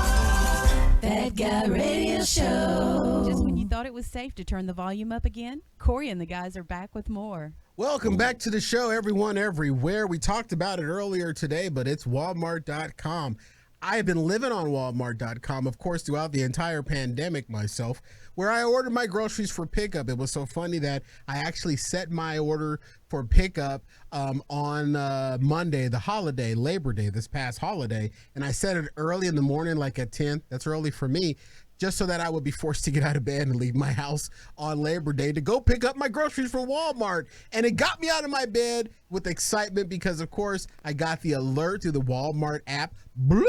Speaker 8: Fat Guy Radio Show.
Speaker 9: Just when you thought it was safe to turn the volume up again, Corey and the guys are back with more.
Speaker 3: Welcome back to the show, everyone, everywhere. We talked about it earlier today, but it's Walmart.com. I've been living on Walmart.com, of course, throughout the entire pandemic myself, where I ordered my groceries for pickup. It was so funny that I actually set my order for pickup on Monday, the holiday, Labor Day, this past holiday, and I set it early in the morning, like at 10. That's early for me, just so that I would be forced to get out of bed and leave my house on Labor Day to go pick up my groceries for Walmart. And it got me out of my bed with excitement because, of course, I got the alert through the Walmart app. Bloop,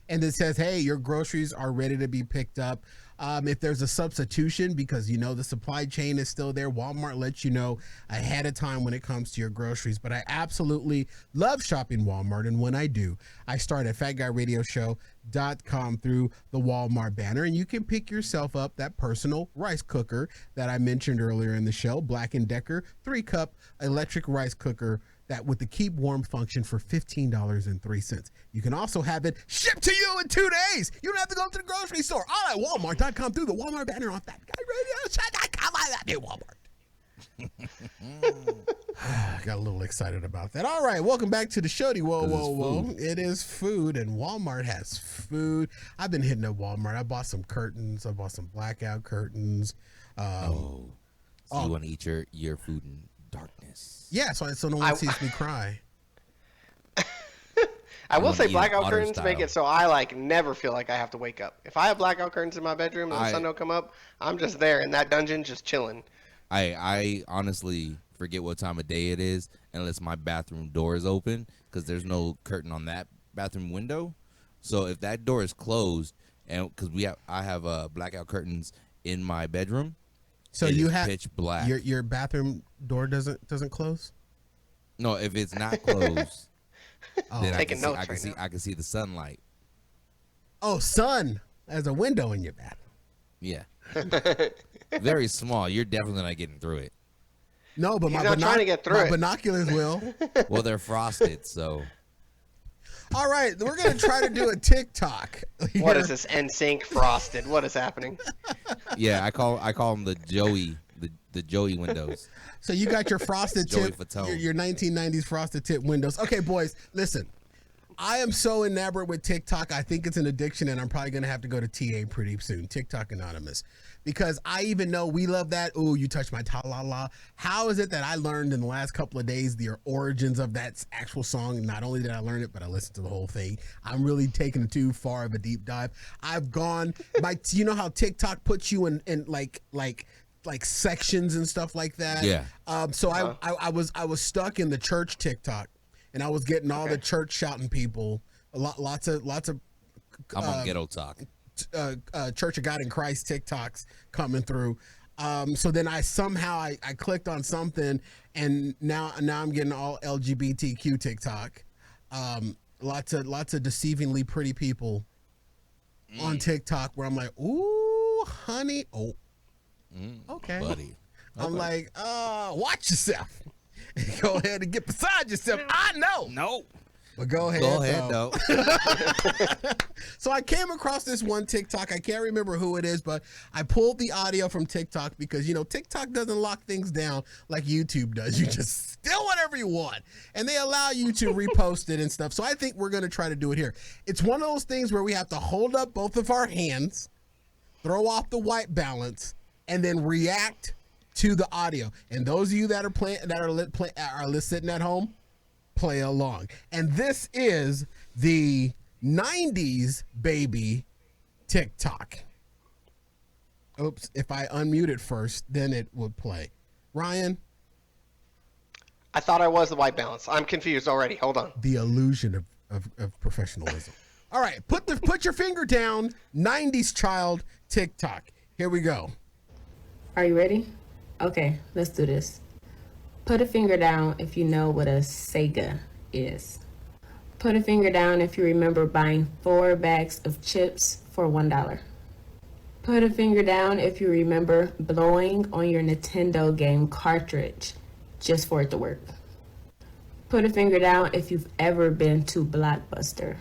Speaker 3: and it says, hey, your groceries are ready to be picked up. If there's a substitution, because you know the supply chain is still there, Walmart lets you know ahead of time when it comes to your groceries. But I absolutely love shopping Walmart, and when I do, I start at FatGuyRadioShow.com through the Walmart banner, and you can pick yourself up that personal rice cooker that I mentioned earlier in the show, Black & Decker 3-cup electric rice cooker that with the keep warm function for $15.03. You can also have it shipped to you in 2 days. You don't have to go to the grocery store. All at Walmart.com through the Walmart banner on FatGuyRadioShow.com. I love you, Walmart. Got a little excited about that. All right, welcome back to the show. Whoa. It is food, and Walmart has food. I've been hitting up Walmart. I bought some curtains. I bought some blackout curtains.
Speaker 4: So you want to eat your food in darkness?
Speaker 3: Yeah, so no one sees me cry.
Speaker 5: I will
Speaker 4: wanna
Speaker 5: say
Speaker 4: eat
Speaker 5: blackout
Speaker 4: otter
Speaker 5: curtains make
Speaker 4: style.
Speaker 5: it so I like never feel like I have to wake up. If I have blackout curtains in my bedroom and the sun don't come up, I'm just there in that dungeon just chilling.
Speaker 4: I honestly forget what time of day it is unless my bathroom door is open because there's no curtain on that bathroom window. So if that door is closed, and because I have blackout curtains in my bedroom,
Speaker 3: So
Speaker 4: it
Speaker 3: you
Speaker 4: is
Speaker 3: have
Speaker 4: pitch black.
Speaker 3: your bathroom door doesn't close.
Speaker 4: No, if it's not closed, then
Speaker 5: Taking notes
Speaker 4: I can
Speaker 5: right
Speaker 4: see
Speaker 5: now.
Speaker 4: I can see the sunlight.
Speaker 3: Oh, sun as a window in your bathroom.
Speaker 4: Yeah, very small. You're definitely not getting through it.
Speaker 3: No, but
Speaker 5: He's
Speaker 3: my
Speaker 5: not trying to get through
Speaker 3: my
Speaker 5: it.
Speaker 3: binoculars will.
Speaker 4: Well, they're frosted, so
Speaker 3: All right, we're gonna try to do a TikTok.
Speaker 5: What
Speaker 3: here.
Speaker 5: is this NSYNC frosted? What is happening?
Speaker 4: yeah. I call them the Joey windows.
Speaker 3: So you got your frosted
Speaker 4: Joey
Speaker 3: tip,
Speaker 4: Fatone.
Speaker 3: your 1990s frosted tip windows. Okay, boys, listen. I am so enamored with TikTok. I think it's an addiction, and I'm probably gonna have to go to TA pretty soon. TikTok Anonymous, because I even know we love that. Ooh, you touch my ta la la. How is it that I learned in the last couple of days the origins of that actual song? Not only did I learn it, but I listened to the whole thing. I'm really taking it too far of a deep dive. I've gone. You know how TikTok puts you in like sections and stuff like that.
Speaker 4: Yeah.
Speaker 3: So I was stuck in the church TikTok, and I was getting all the church shouting people, lots of
Speaker 4: I'm on ghetto talk.
Speaker 3: Church of God in Christ TikToks coming through. So then I clicked on something, and now I'm getting all LGBTQ TikTok. Lots of deceivingly pretty people on TikTok where I'm like, ooh, honey, okay,
Speaker 4: buddy.
Speaker 3: I'm like, watch yourself. Go ahead and get beside yourself. I know.
Speaker 4: No.
Speaker 3: But go ahead.
Speaker 4: Go ahead,
Speaker 3: though. So I came across this one TikTok. I can't remember who it is, but I pulled the audio from TikTok because, TikTok doesn't lock things down like YouTube does. You just steal whatever you want, and they allow you to repost it and stuff. So I think we're going to try to do it here. It's one of those things where we have to hold up both of our hands, throw off the white balance, and then react to the audio. And those of you that are listening at home, play along. And this is the 90s baby TikTok. Oops, if I unmute it first, then it would play. Ryan?
Speaker 5: I thought I was the white balance. I'm confused already. Hold on.
Speaker 3: The illusion of professionalism. All right, put your finger down. 90s child TikTok. Here we go.
Speaker 10: Are you ready? Okay, let's do this. Put a finger down if you know what a Sega is. Put a finger down if you remember buying 4 bags of chips for $1. Put a finger down if you remember blowing on your Nintendo game cartridge just for it to work. Put a finger down if you've ever been to Blockbuster.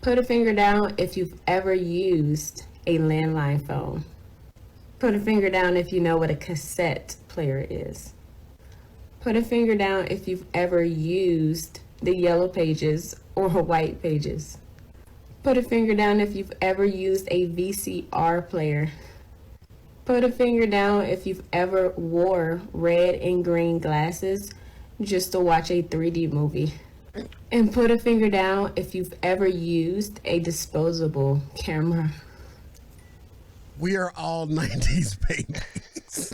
Speaker 10: Put a finger down if you've ever used a landline phone. Put a finger down if you know what a cassette player is. Put a finger down if you've ever used the yellow pages or white pages. Put a finger down if you've ever used a VCR player. Put a finger down if you've ever wore red and green glasses just to watch a 3D movie. And put a finger down if you've ever used a disposable camera.
Speaker 3: We are all 90s babies.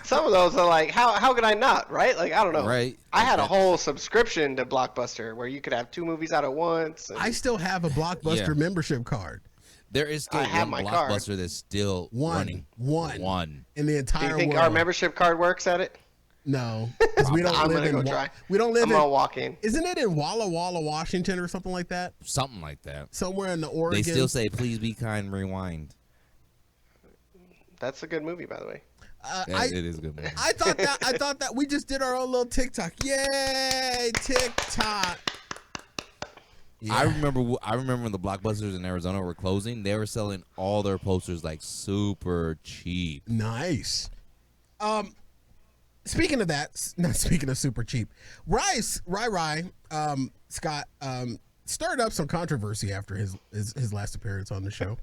Speaker 5: Some of those are like, how could I not, right? Like, I don't know.
Speaker 4: Right.
Speaker 5: I had a whole subscription to Blockbuster where you could have 2 movies out at once.
Speaker 3: I still have a Blockbuster membership card.
Speaker 4: There is still
Speaker 5: I have
Speaker 4: one
Speaker 5: my
Speaker 4: Blockbuster
Speaker 5: card.
Speaker 4: that's still running.
Speaker 3: One in the
Speaker 5: Do
Speaker 3: entire
Speaker 5: you think
Speaker 3: world.
Speaker 5: our membership card works at it?
Speaker 3: No, because we don't
Speaker 5: I'm
Speaker 3: live
Speaker 5: gonna
Speaker 3: in.
Speaker 5: go try.
Speaker 3: We don't live
Speaker 5: I'm gonna walk in.
Speaker 3: Isn't it in Walla Walla, Washington, or something like that?
Speaker 4: Something like that.
Speaker 3: Somewhere in the Oregon.
Speaker 4: They still say, "Please be kind, rewind."
Speaker 5: That's a good movie, by the way.
Speaker 4: It is a good movie.
Speaker 3: I thought that we just did our own little TikTok. Yay, TikTok! Yeah.
Speaker 4: I remember when the Blockbusters in Arizona were closing. They were selling all their posters like super cheap.
Speaker 3: Nice. Speaking of that, not speaking of super cheap, Rai Scott stirred up some controversy after his last appearance on the show.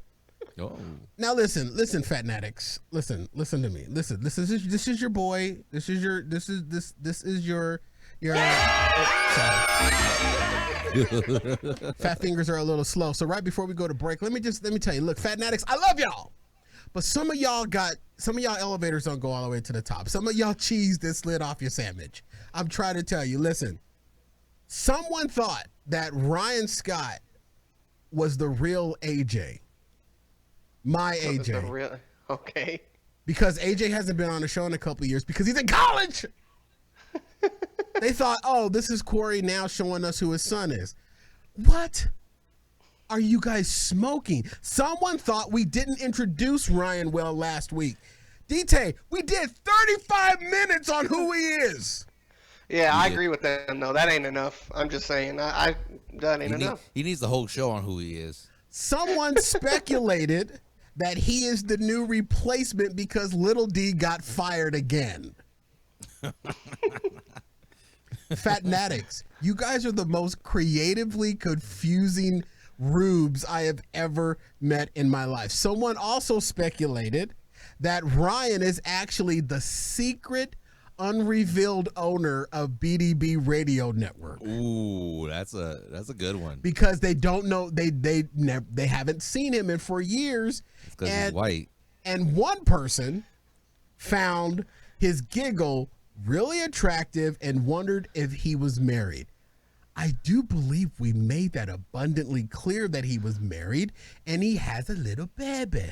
Speaker 4: Oh.
Speaker 3: Now listen, Fatnatics. Listen to me. Listen, this is your boy. This is your You're Fat fingers are a little slow. So right before we go to break, let me tell you, look, Fat Fanatics, I love y'all. But some of y'all elevators don't go all the way to the top. Some of y'all cheese that slid off your sandwich. I'm trying to tell you, listen, someone thought that Ryan Scott was the real AJ. My AJ.
Speaker 5: Okay.
Speaker 3: Because AJ hasn't been on the show in a couple of years because he's in college. They thought, oh, this is Corey now showing us who his son is. What are you guys smoking? Someone thought we didn't introduce Ryan well last week. DT, we did 35 minutes on who he is.
Speaker 5: Yeah, I agree with them, though. That ain't enough. I'm just saying. That ain't enough.
Speaker 4: He needs the whole show on who he is.
Speaker 3: Someone speculated that he is the new replacement because Little D got fired again. Fatnatics, you guys are the most creatively confusing rubes I have ever met in my life. Someone also speculated that Ryan is actually the secret unrevealed owner of BDB Radio Network.
Speaker 4: Ooh, that's a good one.
Speaker 3: Because they don't know, they haven't seen him for years.
Speaker 4: Because he's white.
Speaker 3: And one person found his giggle really attractive and wondered if he was married. I do believe we made that abundantly clear that he was married and he has a little baby.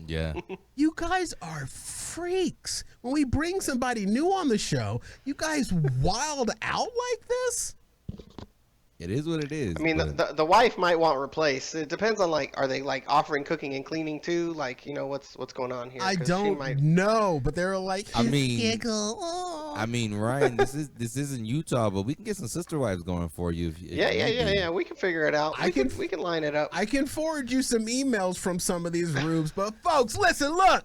Speaker 4: Yeah.
Speaker 3: You guys are freaks. When we bring somebody new on the show, you guys wild out like this?
Speaker 4: It is what it is.
Speaker 5: I mean, the wife might want replaced. It depends on, like, are they, like, offering cooking and cleaning too? Like, you know, what's going on here?
Speaker 3: I don't know, but they're like,
Speaker 4: I mean,
Speaker 3: giggle. Oh.
Speaker 4: I mean, Ryan, this isn't Utah, but we can get some sister wives going for you. If
Speaker 5: Yeah. We can figure it out. We can line it up.
Speaker 3: I can forward you some emails from some of these rubes, but folks, listen, look.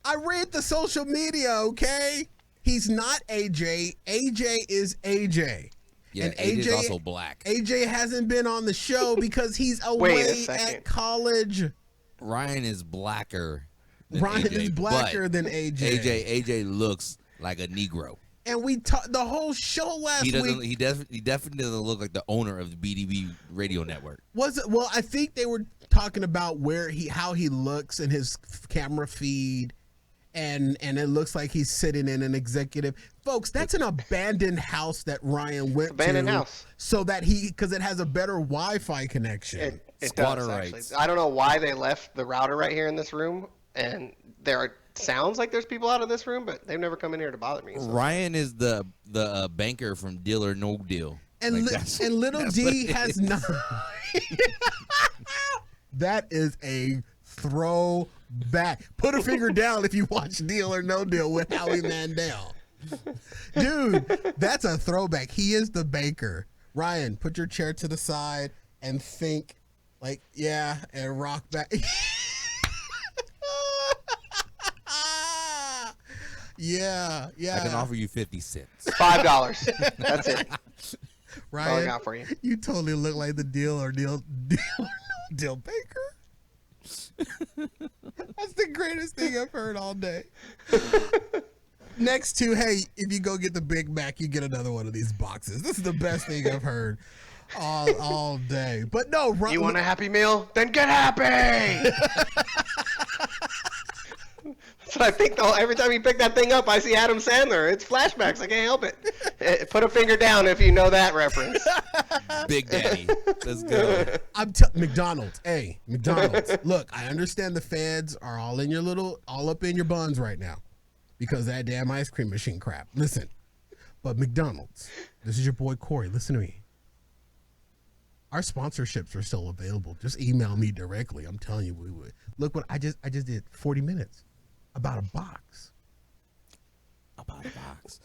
Speaker 3: I read the social media, okay? He's not AJ. AJ is AJ.
Speaker 4: Yeah,
Speaker 3: and
Speaker 4: AJ is also black.
Speaker 3: AJ hasn't been on the show because he's away at college.
Speaker 4: Ryan is blacker.
Speaker 3: Ryan is blacker than AJ.
Speaker 4: AJ looks like a Negro.
Speaker 3: And we talked the whole show last week.
Speaker 4: He definitely doesn't look like the owner of the BDB Radio Network.
Speaker 3: Was it? Well, I think they were talking about how he looks in his camera feed. And it looks like he's sitting in an executive. Folks, that's an abandoned house that Ryan went
Speaker 5: abandoned
Speaker 3: to.
Speaker 5: House.
Speaker 3: So that because it has a better Wi-Fi connection.
Speaker 5: It does, actually. I don't know why they left the router right here in this room. And sounds like there's people out of this room, but they've never come in here to bother me. So.
Speaker 4: Ryan is the banker from Deal or No Deal.
Speaker 3: And, and Little D has not. That is a throwback. Put a finger down if you watch Deal or No Deal with Howie Mandel. Dude, that's a throwback. He is the banker. Ryan, put your chair to the side and think like, yeah, and rock back. Yeah.
Speaker 4: I can offer you 50 cents.
Speaker 5: $5. That's it.
Speaker 3: Ryan,
Speaker 5: all I got for you.
Speaker 3: You totally look like the Deal or No Deal banker. That's the greatest thing I've heard all day. Next to, hey, if you go get the Big Mac, you get another one of these boxes. This is the best thing I've heard all day. But no,
Speaker 5: you want a Happy Meal? Then get happy. That's what I think. Though every time you pick that thing up, I see Adam Sandler. It's flashbacks. I can't help it. Put a finger down if you know that reference.
Speaker 4: Big Daddy. Let's go.
Speaker 3: McDonald's. Hey, McDonald's. Look, I understand the feds are all up in your buns right now because of that damn ice cream machine crap. Listen, but McDonald's, this is your boy Corey. Listen to me. Our sponsorships are still available. Just email me directly. I'm telling you, we would. Look what I just did 40 minutes about a box.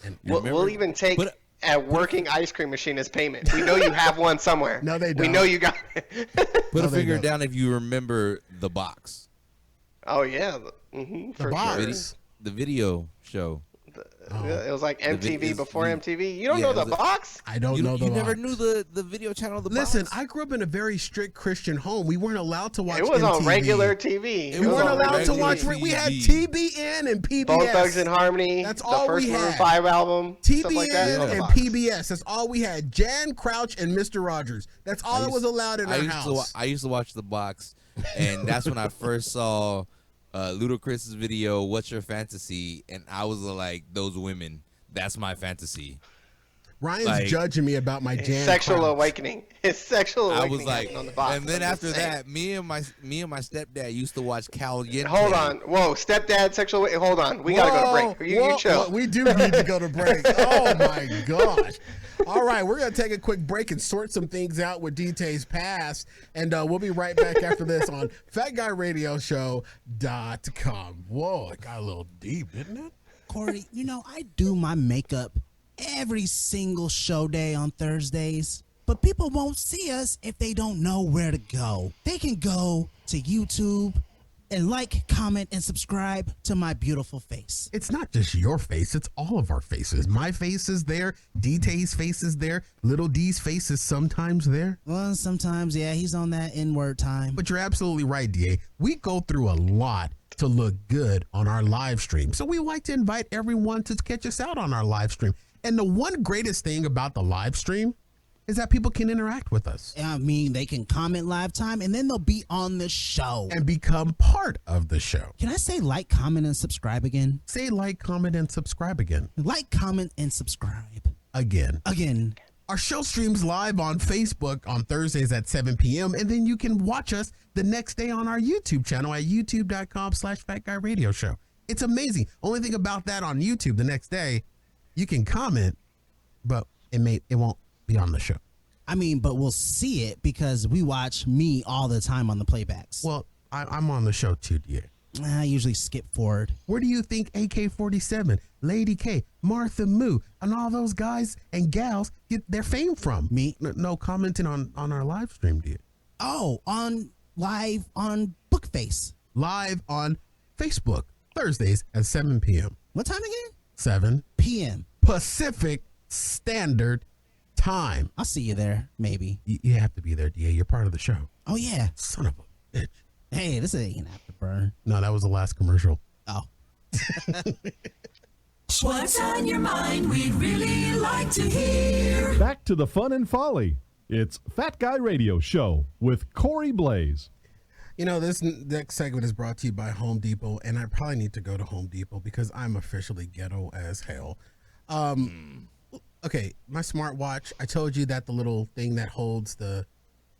Speaker 4: And
Speaker 5: we'll even take a working ice cream machine as payment. We know you have one somewhere.
Speaker 3: No, they don't.
Speaker 5: We know you got it.
Speaker 4: Put a finger down if you remember the box.
Speaker 5: Oh, yeah.
Speaker 3: The box.
Speaker 4: The video show.
Speaker 5: It was like MTV before MTV. You don't
Speaker 4: yeah,
Speaker 5: know
Speaker 4: it
Speaker 5: the
Speaker 4: was a-
Speaker 5: box?
Speaker 3: I don't know the
Speaker 4: You never
Speaker 3: box.
Speaker 4: knew the video channel. The
Speaker 3: Listen,
Speaker 4: box?
Speaker 3: I grew up in a very strict Christian home. We weren't allowed to watch
Speaker 5: It was on
Speaker 3: MTV.
Speaker 5: regular TV.
Speaker 3: We
Speaker 4: was
Speaker 3: weren't
Speaker 4: on
Speaker 3: allowed to
Speaker 4: regular
Speaker 3: watch.
Speaker 4: TV.
Speaker 3: We had TBN and PBS.
Speaker 5: Bone Thugs and Harmony.
Speaker 3: That's
Speaker 5: the
Speaker 3: all
Speaker 5: first
Speaker 3: we
Speaker 5: Maroon
Speaker 3: had.
Speaker 5: 5 album.
Speaker 3: TBN
Speaker 5: Stuff like that.
Speaker 3: and
Speaker 5: Box.
Speaker 3: PBS. That's all we had. Jan Crouch and Mr. Rogers. That's all that was allowed in our house.
Speaker 4: I used to watch the box, and that's when I first saw Ludacris's video, "What's Your Fantasy?" And I was like, "Those women, that's my fantasy."
Speaker 3: Ryan's judging me about my
Speaker 5: His
Speaker 3: Jan
Speaker 5: sexual
Speaker 3: Crouch.
Speaker 5: awakening. His sexual
Speaker 4: I
Speaker 5: awakening
Speaker 4: was like,
Speaker 5: happened on the box.
Speaker 4: and then
Speaker 5: I'm
Speaker 4: after
Speaker 5: just saying.
Speaker 4: that, me and my stepdad used to watch Caliente.
Speaker 5: Hold on. Whoa, stepdad sexual. Hold on. We gotta go to break. You chill.
Speaker 3: Whoa, we do need to go to break. Oh my gosh. All right, we're going to take a quick break and sort some things out with DT's past, and we'll be right back after this on FatGuyRadioShow.com. Whoa, it got a little deep, didn't it?
Speaker 7: Corey, you know, I do my makeup every single show day on Thursdays, but people won't see us if they don't know where to go. They can go to YouTube and like, comment, and subscribe to my beautiful face.
Speaker 3: It's not just your face, it's all of our faces. My face is there, DT's face is there, Little D's face is sometimes there.
Speaker 7: Well, sometimes, yeah, he's on that N-word time.
Speaker 3: But you're absolutely right, DA. We go through a lot to look good on our live stream. So we like to invite everyone to catch us out on our live stream. And the one greatest thing about the live stream is that people can interact with us.
Speaker 7: I mean, they can comment live time, and then they'll be on the show.
Speaker 3: And become part of the show.
Speaker 7: Can I say like, comment, and subscribe again?
Speaker 3: Say like, comment, and subscribe again.
Speaker 7: Like, comment, and subscribe.
Speaker 3: Again.
Speaker 7: Our
Speaker 3: show streams live on Facebook on Thursdays at 7 p.m. And then you can watch us the next day on our YouTube channel at youtube.com/FatGuyRadioShow. It's amazing. Only thing about that on YouTube the next day, you can comment, but it won't be on the show.
Speaker 7: I mean, but we'll see it because we watch me all the time on the playbacks.
Speaker 3: Well, I'm on the show too, DA.
Speaker 7: I usually skip forward.
Speaker 3: Where do you think AK-47, Lady K, Martha Moo, and all those guys and gals get their fame from?
Speaker 7: Me?
Speaker 3: No commenting on our live stream, do you?
Speaker 7: Oh, live on Bookface.
Speaker 3: Live on Facebook, Thursdays at 7 p.m.
Speaker 7: What time again?
Speaker 3: 7
Speaker 7: p.m.
Speaker 3: Pacific Standard Time.
Speaker 7: I'll see you there, maybe.
Speaker 3: You have to be there, DA. You're part of the show.
Speaker 7: Oh, yeah.
Speaker 3: Son of a bitch.
Speaker 7: Hey, this ain't Afterburn.
Speaker 3: No, that was the last commercial.
Speaker 7: Oh.
Speaker 8: What's on your mind? We'd really like to hear.
Speaker 11: Back to the fun and folly. It's Fat Guy Radio Show with Corey Blaze.
Speaker 3: You know, this next segment is brought to you by Home Depot, and I probably need to go to Home Depot because I'm officially ghetto as hell. Okay, my smartwatch, I told you that the little thing that holds the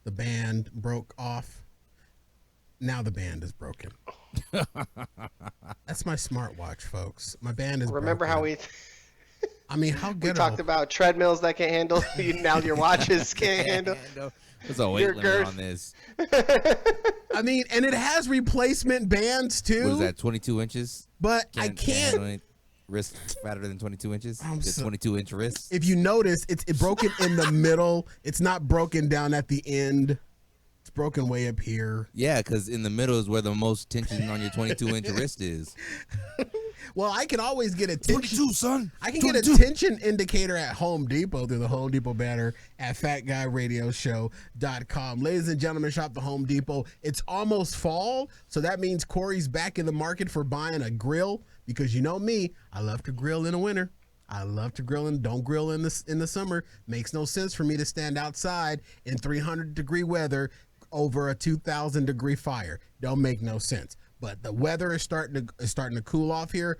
Speaker 3: band broke off. Now the band is broken. That's my smartwatch, folks. My band is
Speaker 5: Remember
Speaker 3: broken.
Speaker 5: how we
Speaker 3: how
Speaker 5: we
Speaker 3: ghetto.
Speaker 5: talked about treadmills that can't handle? Now your watches can't handle.
Speaker 4: There's a weight
Speaker 5: Your
Speaker 4: limit
Speaker 5: girth.
Speaker 4: on this.
Speaker 3: I mean, and it has replacement bands too.
Speaker 4: What is that, 22 inches?
Speaker 3: But I can't.
Speaker 4: handle any wrist fatter than 22 inches?
Speaker 3: I'm
Speaker 4: The
Speaker 3: so-
Speaker 4: 22-inch wrist?
Speaker 3: If you notice, it's broken in the middle. It's not broken down at the end. It's broken way up here.
Speaker 4: Yeah, because in the middle is where the most tension on your 22-inch wrist is.
Speaker 3: Well, I can always get a tension.
Speaker 4: 22, son.
Speaker 3: I can get a
Speaker 4: 22.
Speaker 3: tension indicator at Home Depot through the Home Depot banner at FatGuyRadioShow.com. Ladies and gentlemen, shop the Home Depot. It's almost fall, so that means Corey's back in the market for buying a grill because you know me, I love to grill in the winter. I love to grill and don't grill in the summer. Makes no sense for me to stand outside in 300-degree weather over a 2,000-degree fire. Don't make no sense. But the weather is starting to cool off here.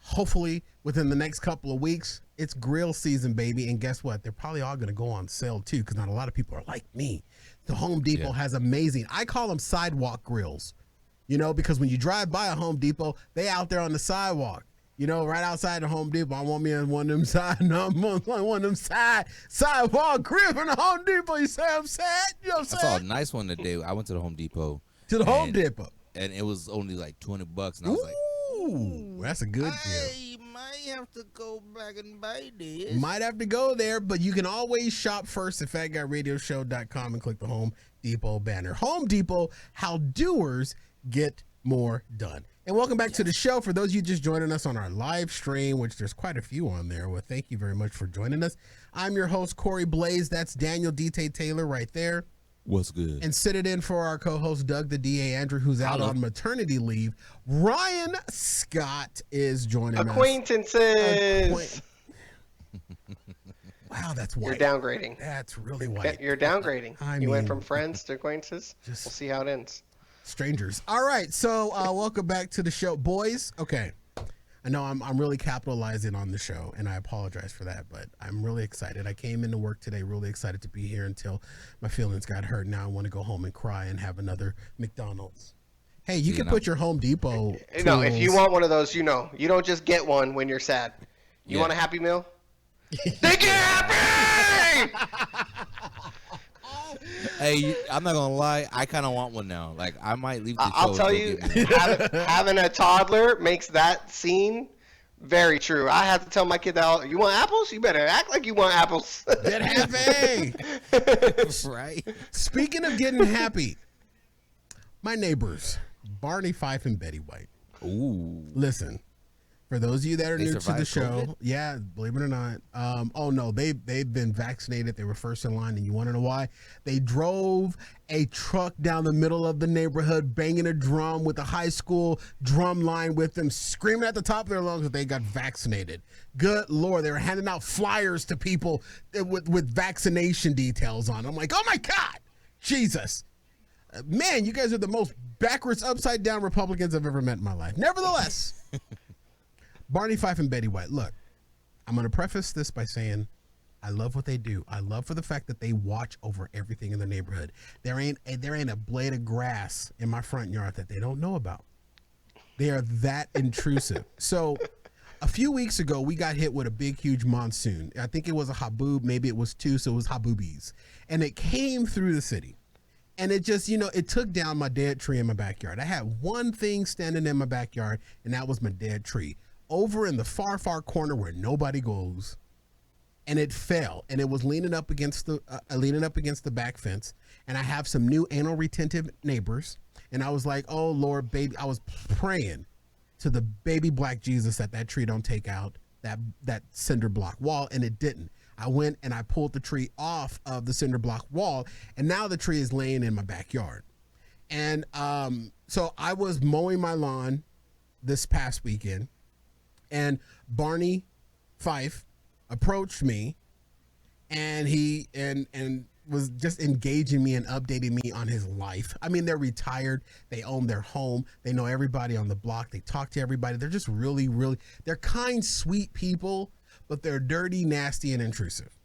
Speaker 3: Hopefully, within the next couple of weeks, it's grill season, baby. And guess what? They're probably all going to go on sale too, because not a lot of people are like me. The Home Depot has amazing. I call them sidewalk grills. You know, because when you drive by a Home Depot, they out there on the sidewalk. You know, right outside the Home Depot. I want me on one of them sidewalk grill from the Home Depot. You say I'm sad? You know what I'm
Speaker 4: I saw a
Speaker 3: saying?
Speaker 4: nice one today. I went to the Home Depot.
Speaker 3: To the Home Depot.
Speaker 4: And it was only like $20. And I was like,
Speaker 3: Ooh, that's a good deal.
Speaker 4: I might have to go back and buy this.
Speaker 3: Might have to go there, but you can always shop first at FatGuyRadioShow.com and click the Home Depot banner. Home Depot, how doers get more done. And welcome back to the show. For those of you just joining us on our live stream, which there's quite a few on there, well, thank you very much for joining us. I'm your host, Corey Blaze. That's Daniel D.T. Taylor right there.
Speaker 4: What's good?
Speaker 3: And sitting in for our co-host, Doug the D.A. Andrew, who's out on maternity leave. Ryan Scott is joining us.
Speaker 5: Acquaintances.
Speaker 3: Wow, that's white.
Speaker 5: You're downgrading.
Speaker 3: That's really white.
Speaker 5: You're downgrading. You went
Speaker 3: mean,
Speaker 5: from friends to acquaintances. We'll see how it ends.
Speaker 3: Strangers. All right, so welcome back to the show, boys. Okay, I know I'm really capitalizing on the show, and I apologize for that, but I'm really excited. I came into work today really excited to be here until my feelings got hurt. Now I want to go home and cry and have another McDonald's. Hey, you can put your Home Depot tools.
Speaker 5: No, if you want one of those, you don't just get one when you're sad. You want a Happy Meal? They get happy!
Speaker 4: Hey, I'm not gonna lie. I kind of want one now. Like, I might leave the show.
Speaker 5: I'll tell you, having a toddler makes that scene very true. I have to tell my kid that, you want apples? You better act like you want apples.
Speaker 3: Get happy.
Speaker 4: Right.
Speaker 3: Speaking of getting happy, my neighbors, Barney Fife and Betty White.
Speaker 4: Ooh.
Speaker 3: Listen. For those of you that are new to the
Speaker 4: survived
Speaker 3: show,
Speaker 4: COVID?
Speaker 3: yeah, believe it or not, oh no, they've been vaccinated. They were first in line, and you want to know why? They drove a truck down the middle of the neighborhood, banging a drum with a high school drum line with them, screaming at the top of their lungs that they got vaccinated. Good Lord, they were handing out flyers to people with vaccination details on. I'm like, oh my God, Jesus. Man, you guys are the most backwards, upside down Republicans I've ever met in my life. Nevertheless. Barney Fife and Betty White. Look, I'm going to preface this by saying I love what they do. I love for the fact that they watch over everything in the neighborhood. There ain't a blade of grass in my front yard that they don't know about. They are that intrusive. So a few weeks ago, we got hit with a big, huge monsoon. I think it was a haboob. Maybe it was two, so it was haboobies. And it came through the city. And it just, it took down my dead tree in my backyard. I had one thing standing in my backyard, and that was my dead tree. Over in the far, far corner where nobody goes, and it fell, and it was leaning up against the back fence. And I have some new anal retentive neighbors, and I was like, "Oh Lord, baby!" I was praying to the baby black Jesus that tree don't take out that cinder block wall, and it didn't. I went and I pulled the tree off of the cinder block wall, and now the tree is laying in my backyard. And so I was mowing my lawn this past weekend. And Barney Fife approached me, and he was just engaging me and updating me on his life. I mean, they're retired. They own their home. They know everybody on the block. They talk to everybody. They're just really, really, they're kind, sweet people, but they're dirty, nasty, and intrusive.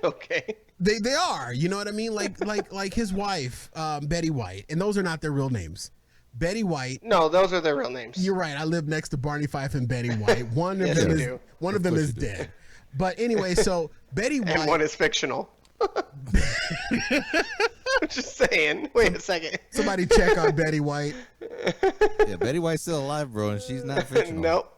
Speaker 5: Okay.
Speaker 3: They are. You know what I mean? Like his wife, Betty White, and those are not their real names. Betty White.
Speaker 5: No, those are their real names.
Speaker 3: You're right. I live next to Barney Fife and Betty White. One of them is dead. But anyway, so Betty White.
Speaker 5: And one is fictional. I'm just saying. Wait a second.
Speaker 3: Somebody check on Betty White.
Speaker 4: Yeah, Betty White's still alive, bro, and she's not fictional.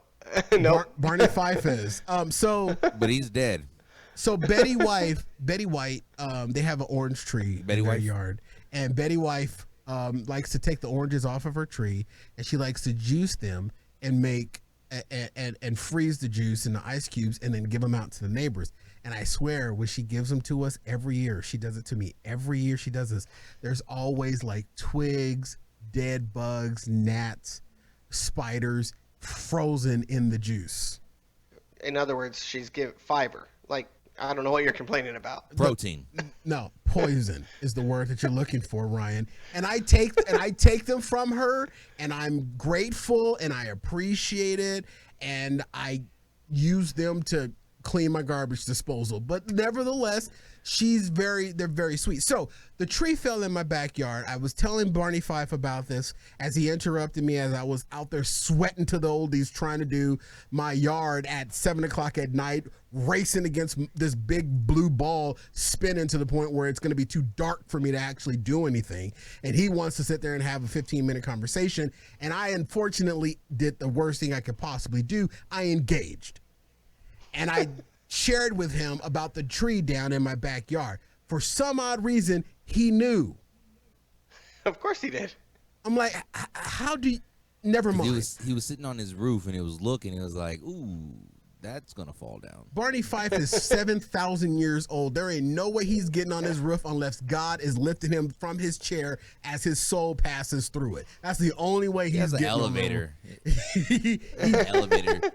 Speaker 5: Nope.
Speaker 3: Barney Fife is.
Speaker 4: But he's dead.
Speaker 3: So Betty White, they have an orange tree in their yard, and Betty White likes to take the oranges off of her tree, and she likes to juice them and make and freeze the juice in the ice cubes and then give them out to the neighbors. And I swear, when she gives them to us every year, she does it to me every year. She does this. There's always like twigs, dead bugs, gnats, spiders frozen in the juice.
Speaker 5: In other words, she's give fiber. Like, I don't know what you're complaining about.
Speaker 4: Protein.
Speaker 3: No, poison is the word that you're looking for, Ryan. And I take them from her, and I'm grateful and I appreciate it, and I use them to clean my garbage disposal. But nevertheless, they're very sweet. So the tree fell in my backyard. I was telling Barney Fife about this as he interrupted me as I was out there sweating to the oldies trying to do my yard at 7:00 at night, racing against this big blue ball, spinning to the point where it's going to be too dark for me to actually do anything. And he wants to sit there and have a 15-minute conversation. And I unfortunately did the worst thing I could possibly do. I engaged. And I shared with him about the tree down in my backyard. For some odd reason, he knew.
Speaker 5: Of course he did.
Speaker 3: I'm like, how do you... Never
Speaker 4: 'Cause
Speaker 3: mind.
Speaker 4: He was sitting on his roof and he was looking. He was like, "Ooh, that's gonna fall down."
Speaker 3: Barney Fife is 7,000 years old. There ain't no way he's getting on his roof unless God is lifting him from his chair as his soul passes through it. That's the only way
Speaker 4: He
Speaker 3: he's
Speaker 4: has an
Speaker 3: getting
Speaker 4: elevator.
Speaker 3: on
Speaker 4: Elevator.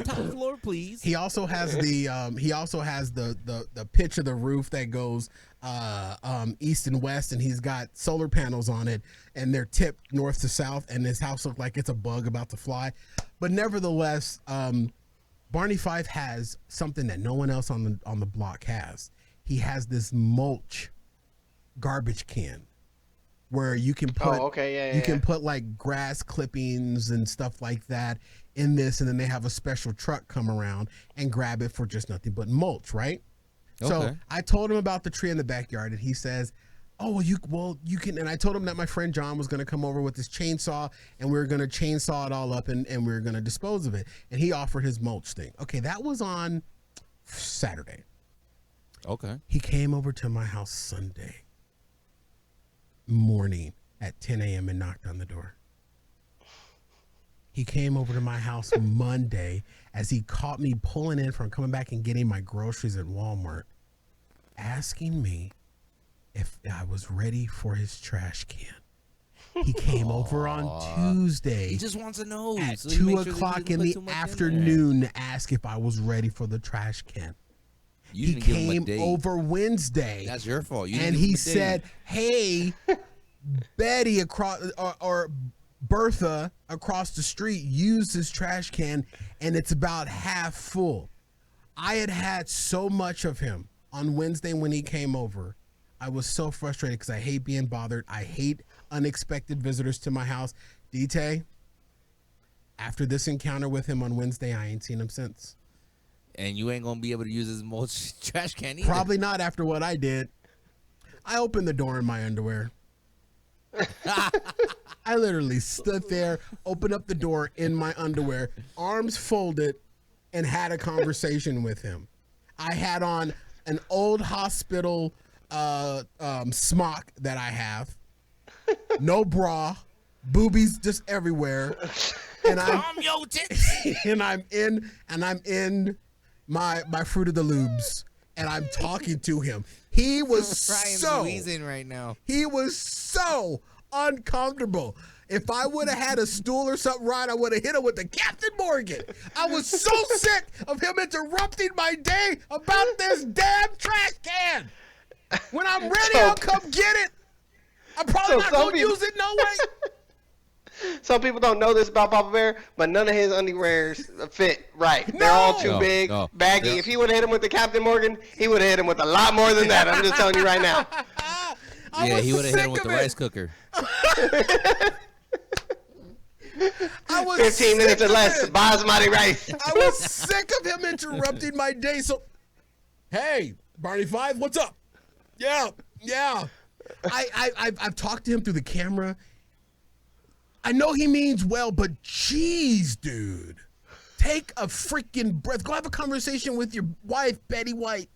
Speaker 4: Top floor, please.
Speaker 3: He also has the pitch of the roof that goes east and west, and he's got solar panels on it, and they're tipped north to south, and his house looks like it's a bug about to fly. But nevertheless, Barney Fife has something that no one else on the block has. He has this mulch garbage can where you can put can put like grass clippings and stuff like that in this, and then they have a special truck come around and grab it for just nothing but mulch, right? So
Speaker 4: Okay.
Speaker 3: I told him about the tree in the backyard, and he says, "Oh, well, you can." And I told him that my friend John was going to come over with his chainsaw, and we were going to chainsaw it all up, and we were going to dispose of it. And he offered his mulch thing. Okay, that was on Saturday.
Speaker 4: Okay.
Speaker 3: He came over to my house Sunday morning at 10 a.m. and knocked on the door. He came over to my house Monday as he caught me pulling in from coming back and getting my groceries at Walmart, asking me if I was ready for his trash can. He came over on Tuesday
Speaker 4: He just wants to know.
Speaker 3: at
Speaker 4: so he
Speaker 3: 2
Speaker 4: makes sure that he
Speaker 3: o'clock
Speaker 4: doesn't
Speaker 3: in
Speaker 4: put
Speaker 3: the
Speaker 4: too much in there.
Speaker 3: afternoon to ask if I was ready for the trash can.
Speaker 4: You
Speaker 3: He
Speaker 4: didn't give him a
Speaker 3: came
Speaker 4: date.
Speaker 3: over Wednesday.
Speaker 4: That's your fault. You didn't
Speaker 3: And
Speaker 4: give him
Speaker 3: he
Speaker 4: a date.
Speaker 3: said, "Hey, Betty across or Bertha across the street used his trash can, and it's about half full." I had so much of him on Wednesday when he came over. I was so frustrated because I hate being bothered. I hate unexpected visitors to my house. DT, after this encounter with him on Wednesday, I ain't seen him since.
Speaker 4: And you ain't gonna be able to use his mulch trash can either.
Speaker 3: Probably not after what I did. I opened the door in my underwear. I literally stood there, opened up the door in my underwear, arms folded, and had a conversation with him. I had on an old hospital smock that I have, no bra, boobies just everywhere, and I'm in my Fruit of the Loops, and I'm talking to him. He was
Speaker 4: Brian's wheezing right now.
Speaker 3: he was so uncomfortable. If I would have had a stool or something right, I would have hit him with the Captain Morgan. I was so sick of him interrupting my day about this damn trash can. When I'm ready, I'll come get it. I'm probably not going to use it no way.
Speaker 5: Some people don't know this about Papa Bear, but none of his underwears fit right. They're all too big, baggy.
Speaker 4: Yeah.
Speaker 5: If he would have hit him with the Captain Morgan, he would have hit him with a lot more than that. I'm just telling you right now.
Speaker 4: Yeah, he would have hit him with
Speaker 3: sick
Speaker 4: the
Speaker 3: of
Speaker 4: rice cooker.
Speaker 3: I was
Speaker 5: 15 minutes or
Speaker 3: sick of
Speaker 5: less,
Speaker 3: it.
Speaker 5: basmati rice.
Speaker 3: I was sick of him interrupting my day. So, hey, Barney Five, what's up? Yeah. I've talked to him through the camera. I know he means well, but geez, dude, take a freaking breath. Go have a conversation with your wife, Betty White.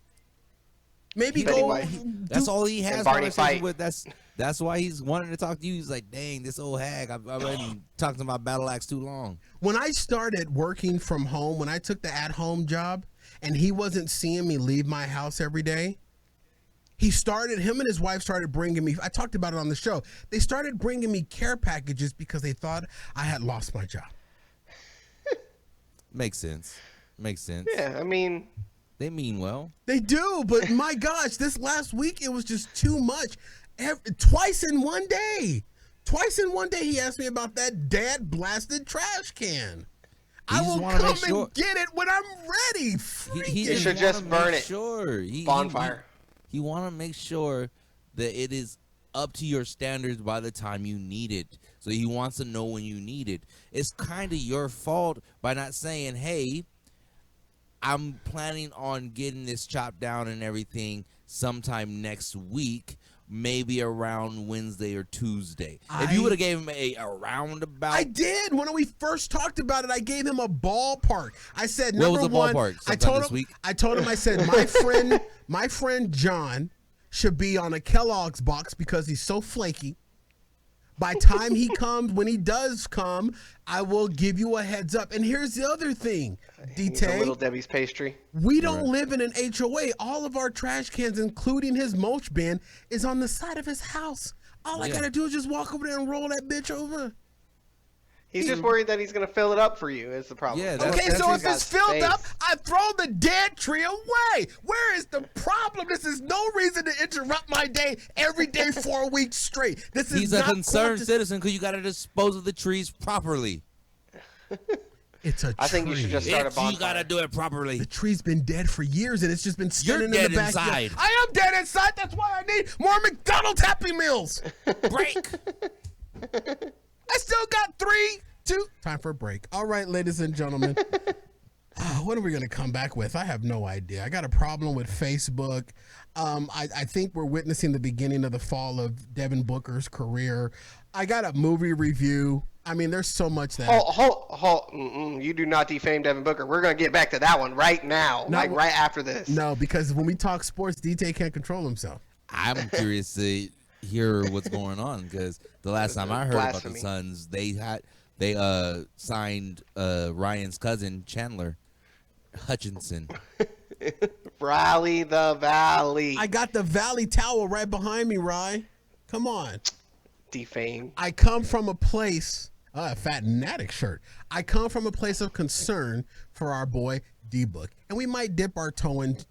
Speaker 3: Maybe
Speaker 5: Betty
Speaker 3: go.
Speaker 5: White.
Speaker 4: That's all he has
Speaker 5: Barney
Speaker 4: conversation
Speaker 5: Fight.
Speaker 4: with. That's why he's wanting to talk to you. He's like, dang, this old hag. I've been talking to my battle axe too long.
Speaker 3: When I started working from home, when I took the at-home job, and he wasn't seeing me leave my house every day, him and his wife started bringing me, I talked about it on the show, they started bringing me care packages because they thought I had lost my job.
Speaker 4: Makes sense.
Speaker 5: Yeah, I mean,
Speaker 4: They mean well.
Speaker 3: They do, but my gosh, this last week, it was just too much. Twice in one day, he asked me about that dad blasted trash can. I
Speaker 4: just
Speaker 3: will
Speaker 4: wanna
Speaker 3: come
Speaker 4: make sure-
Speaker 3: and get it when I'm ready.
Speaker 5: You should just burn it.
Speaker 4: Sure.
Speaker 5: Bonfire.
Speaker 4: He want to make sure that it is up to your standards by the time you need it. So he wants to know when you need it. It's kind of your fault by not saying, hey, I'm planning on getting this chopped down and everything sometime next week, maybe around Wednesday or Tuesday. If you would have gave him a roundabout.
Speaker 3: I did. When we first talked about it, I gave him a ballpark. I said,
Speaker 4: What was
Speaker 3: number
Speaker 4: the
Speaker 3: one,
Speaker 4: ballpark?
Speaker 3: I
Speaker 4: Sometime
Speaker 3: told
Speaker 4: this
Speaker 3: him,
Speaker 4: week?
Speaker 3: I said, my friend John should be on a Kellogg's box because he's so flaky. By time he comes, when he does come, I will give you a heads up. And here's the other thing,
Speaker 5: He's a Little
Speaker 3: DT.
Speaker 5: Debbie's pastry.
Speaker 3: We don't live in an HOA. All of our trash cans, including his mulch bin, is on the side of his house. All I gotta do is just walk over there and roll that bitch over.
Speaker 5: He's just worried that he's going to fill it up for you is the problem.
Speaker 4: Yeah,
Speaker 3: Okay, so if it's filled up, I throw the dead tree away. Where is the problem? This is no reason to interrupt my day every day for a week straight. This is
Speaker 4: He's a
Speaker 3: not
Speaker 4: concerned citizen because you got to dispose of the trees properly.
Speaker 3: It's a tree.
Speaker 5: I think you should just start a bonfire.
Speaker 4: You got to do it properly.
Speaker 3: The tree's been dead for years, and it's just been standing
Speaker 4: You're
Speaker 3: in the
Speaker 4: dead
Speaker 3: backyard.
Speaker 4: inside.
Speaker 3: I am dead inside. That's why I need more McDonald's Happy Meals.
Speaker 4: Break.
Speaker 3: I still got 3, 2. Time for a break. All right, ladies and gentlemen. What are we going to come back with? I have no idea. I got a problem with Facebook. I think we're witnessing the beginning of the fall of Devin Booker's career. I got a movie review. I mean, there's so much that.
Speaker 5: You do not defame Devin Booker. We're going to get back to that one right now, right after this.
Speaker 3: No, because when we talk sports, DJ can't control himself.
Speaker 4: I'm curious to hear what's going on because the last time I heard about the Suns, they signed Ryan's cousin Chandler Hutchinson.
Speaker 5: Raleigh the Valley.
Speaker 3: I got the Valley towel right behind me, Rye. Come on.
Speaker 5: Defame.
Speaker 3: I come from a place, Fat Natic shirt. I come from a place of concern for our boy D-Book, and we might dip our toe in it.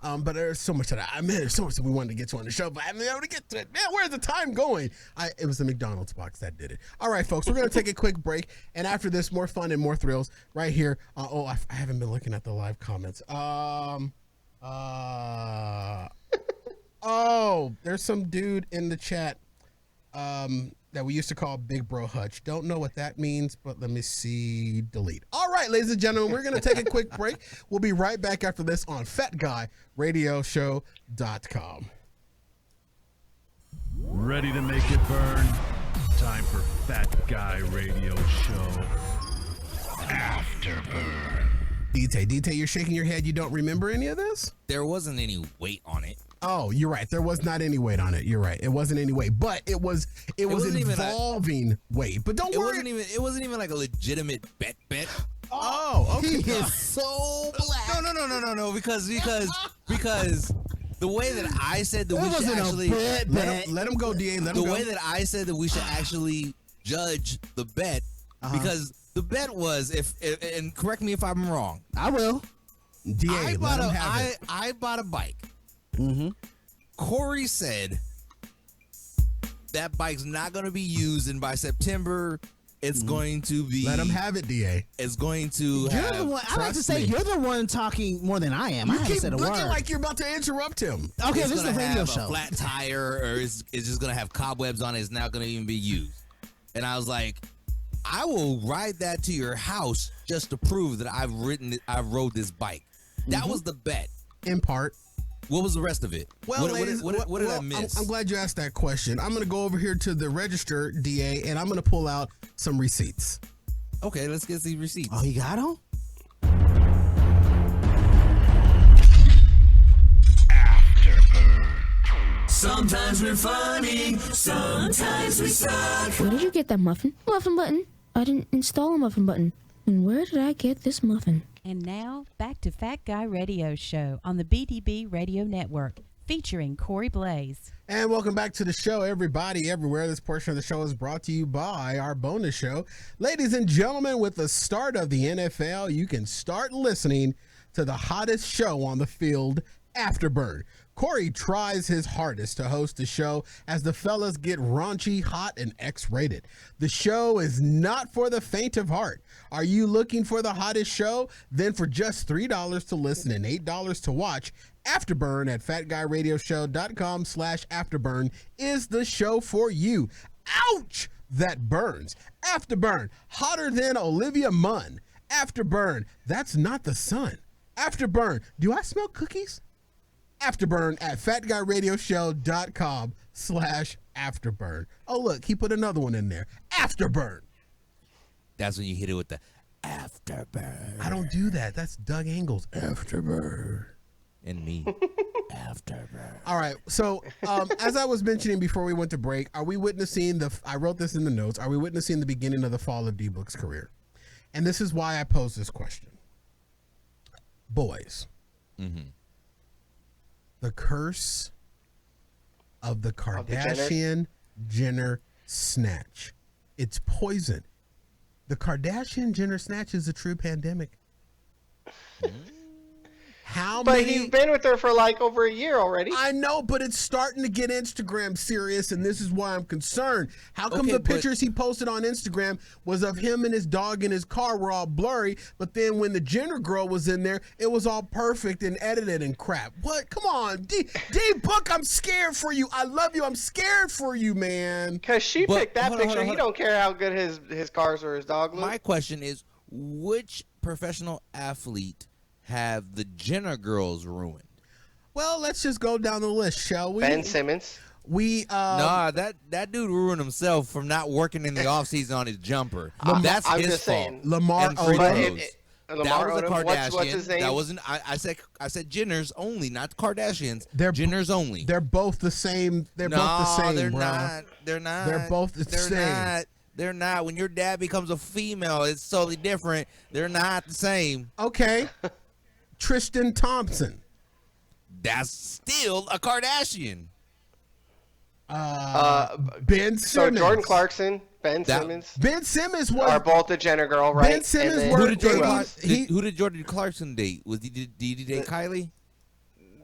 Speaker 3: But there's so much that there's so much that we wanted to get to on the show, but I haven't been able to get to it. Man, where's the time going? It was the McDonald's box that did it. All right, folks, we're gonna take a quick break, and after this, more fun and more thrills right here. I haven't been looking at the live comments. There's some dude in the chat that we used to call Big Bro Hutch. Don't know what that means, but let me see. Delete. All right, ladies and gentlemen, we're going to take a quick break. We'll be right back after this on FatGuyRadioShow.com.
Speaker 11: Ready to make it burn? Time for Fat Guy Radio Show Afterburn.
Speaker 3: DT, you're shaking your head. You don't remember any of this?
Speaker 4: There wasn't any weight on it.
Speaker 3: Oh, you're right. There was not any weight on it. You're right. It wasn't any weight, but it was involving weight. But don't worry.
Speaker 4: It wasn't even like a legitimate bet.
Speaker 3: Oh, okay.
Speaker 4: He is so black. No. Because the way that I said that we should actually
Speaker 3: let him go, DA. Let him go.
Speaker 4: The way that I said that we should actually judge the bet, because the bet was and correct me if I'm wrong.
Speaker 7: I will.
Speaker 3: DA,
Speaker 4: I bought a bike.
Speaker 7: Mm-hmm.
Speaker 4: Corey said that bike's not going to be used, and by September, it's going to be.
Speaker 3: Let him have it, DA.
Speaker 4: It's going to.
Speaker 7: You're the one. I like to say you're the one talking more than I am.
Speaker 3: You
Speaker 7: I haven't
Speaker 3: keep
Speaker 7: said a
Speaker 3: looking
Speaker 7: word.
Speaker 3: like you're about to interrupt him.
Speaker 7: Okay,
Speaker 4: it's
Speaker 7: this is a radio
Speaker 4: have
Speaker 7: show.
Speaker 4: A flat tire, or it's just going to have cobwebs on it. It's not going to even be used. And I was like, I will ride that to your house just to prove that I rode this bike. That was the bet.
Speaker 3: In part.
Speaker 4: What was the rest of it?
Speaker 3: Well,
Speaker 4: what did I miss?
Speaker 3: I'm glad you asked that question. I'm going to go over here to the register, DA, and I'm going to pull out some receipts.
Speaker 4: Okay, let's get these receipts.
Speaker 7: Oh, you got them?
Speaker 8: Sometimes we're funny, sometimes we suck.
Speaker 12: Where did you get that muffin? Muffin button. I didn't install a muffin button. And where did I get this muffin?
Speaker 9: And now, back to Fat Guy Radio Show on the BDB Radio Network, featuring Corey Blaze.
Speaker 3: And welcome back to the show, everybody, everywhere. This portion of the show is brought to you by our bonus show. Ladies and gentlemen, with the start of the NFL, you can start listening to the hottest show on the field, Afterburn. Corey tries his hardest to host the show as the fellas get raunchy, hot, and X-rated. The show is not for the faint of heart. Are you looking for the hottest show? Then for just $3 to listen and $8 to watch, Afterburn at FatGuyRadioShow.com/Afterburn is the show for you. Ouch! That burns. Afterburn, hotter than Olivia Munn. Afterburn, that's not the sun. Afterburn, do I smell cookies? Afterburn at FatGuyRadioShow.com/Afterburn. Oh, look, he put another one in there. Afterburn.
Speaker 4: That's when you hit it with the Afterburn.
Speaker 3: I don't do that. That's Doug Angles. Afterburn.
Speaker 4: And me. Afterburn.
Speaker 3: All right. So, as I was mentioning before we went to break, are we witnessing I wrote this in the notes. Are we witnessing the beginning of the fall of D-Book's career? And this is why I pose this question. Boys, the curse of the Kardashian-Jenner snatch. It's poison. The Kardashian-Jenner snatch is a true pandemic.
Speaker 5: But he's been with her for like over a year already.
Speaker 3: I know, but it's starting to get Instagram serious, and this is why I'm concerned. How come the pictures he posted on Instagram was of him and his dog in his car were all blurry, but then when the Jenner girl was in there, it was all perfect and edited and crap? What? Come on, D-Book, I'm scared for you. I love you. I'm scared for you, man.
Speaker 5: Because she picked that picture. He don't care how good his cars or his dog look.
Speaker 4: My question is, which professional athlete have the Jenner girls ruined?
Speaker 3: Well, let's just go down the list, shall we?
Speaker 5: Ben Simmons.
Speaker 4: Nah, that dude ruined himself from not working in the offseason on his jumper. That's
Speaker 5: I'm
Speaker 4: his
Speaker 5: just
Speaker 4: fault.
Speaker 5: saying.
Speaker 3: Lamar
Speaker 5: Odom.
Speaker 4: That was a Kardashian.
Speaker 5: What's his name?
Speaker 4: That wasn't. I said Jenners only, not Kardashians.
Speaker 3: They're
Speaker 4: Jenners only.
Speaker 3: They're both the same. They're both the same.
Speaker 4: They're
Speaker 3: bro.
Speaker 4: not. They're not.
Speaker 3: They're both the same.
Speaker 4: Not. They're not. When your dad becomes a female, it's totally different. They're not the same.
Speaker 3: Okay. Tristan Thompson.
Speaker 4: That's still a Kardashian.
Speaker 3: Ben Simmons.
Speaker 5: So Jordan Clarkson, Simmons.
Speaker 3: Ben Simmons
Speaker 5: are both the Jenner girl, right?
Speaker 3: Ben Simmons
Speaker 4: who did Jordan Clarkson date? Did he date Kylie?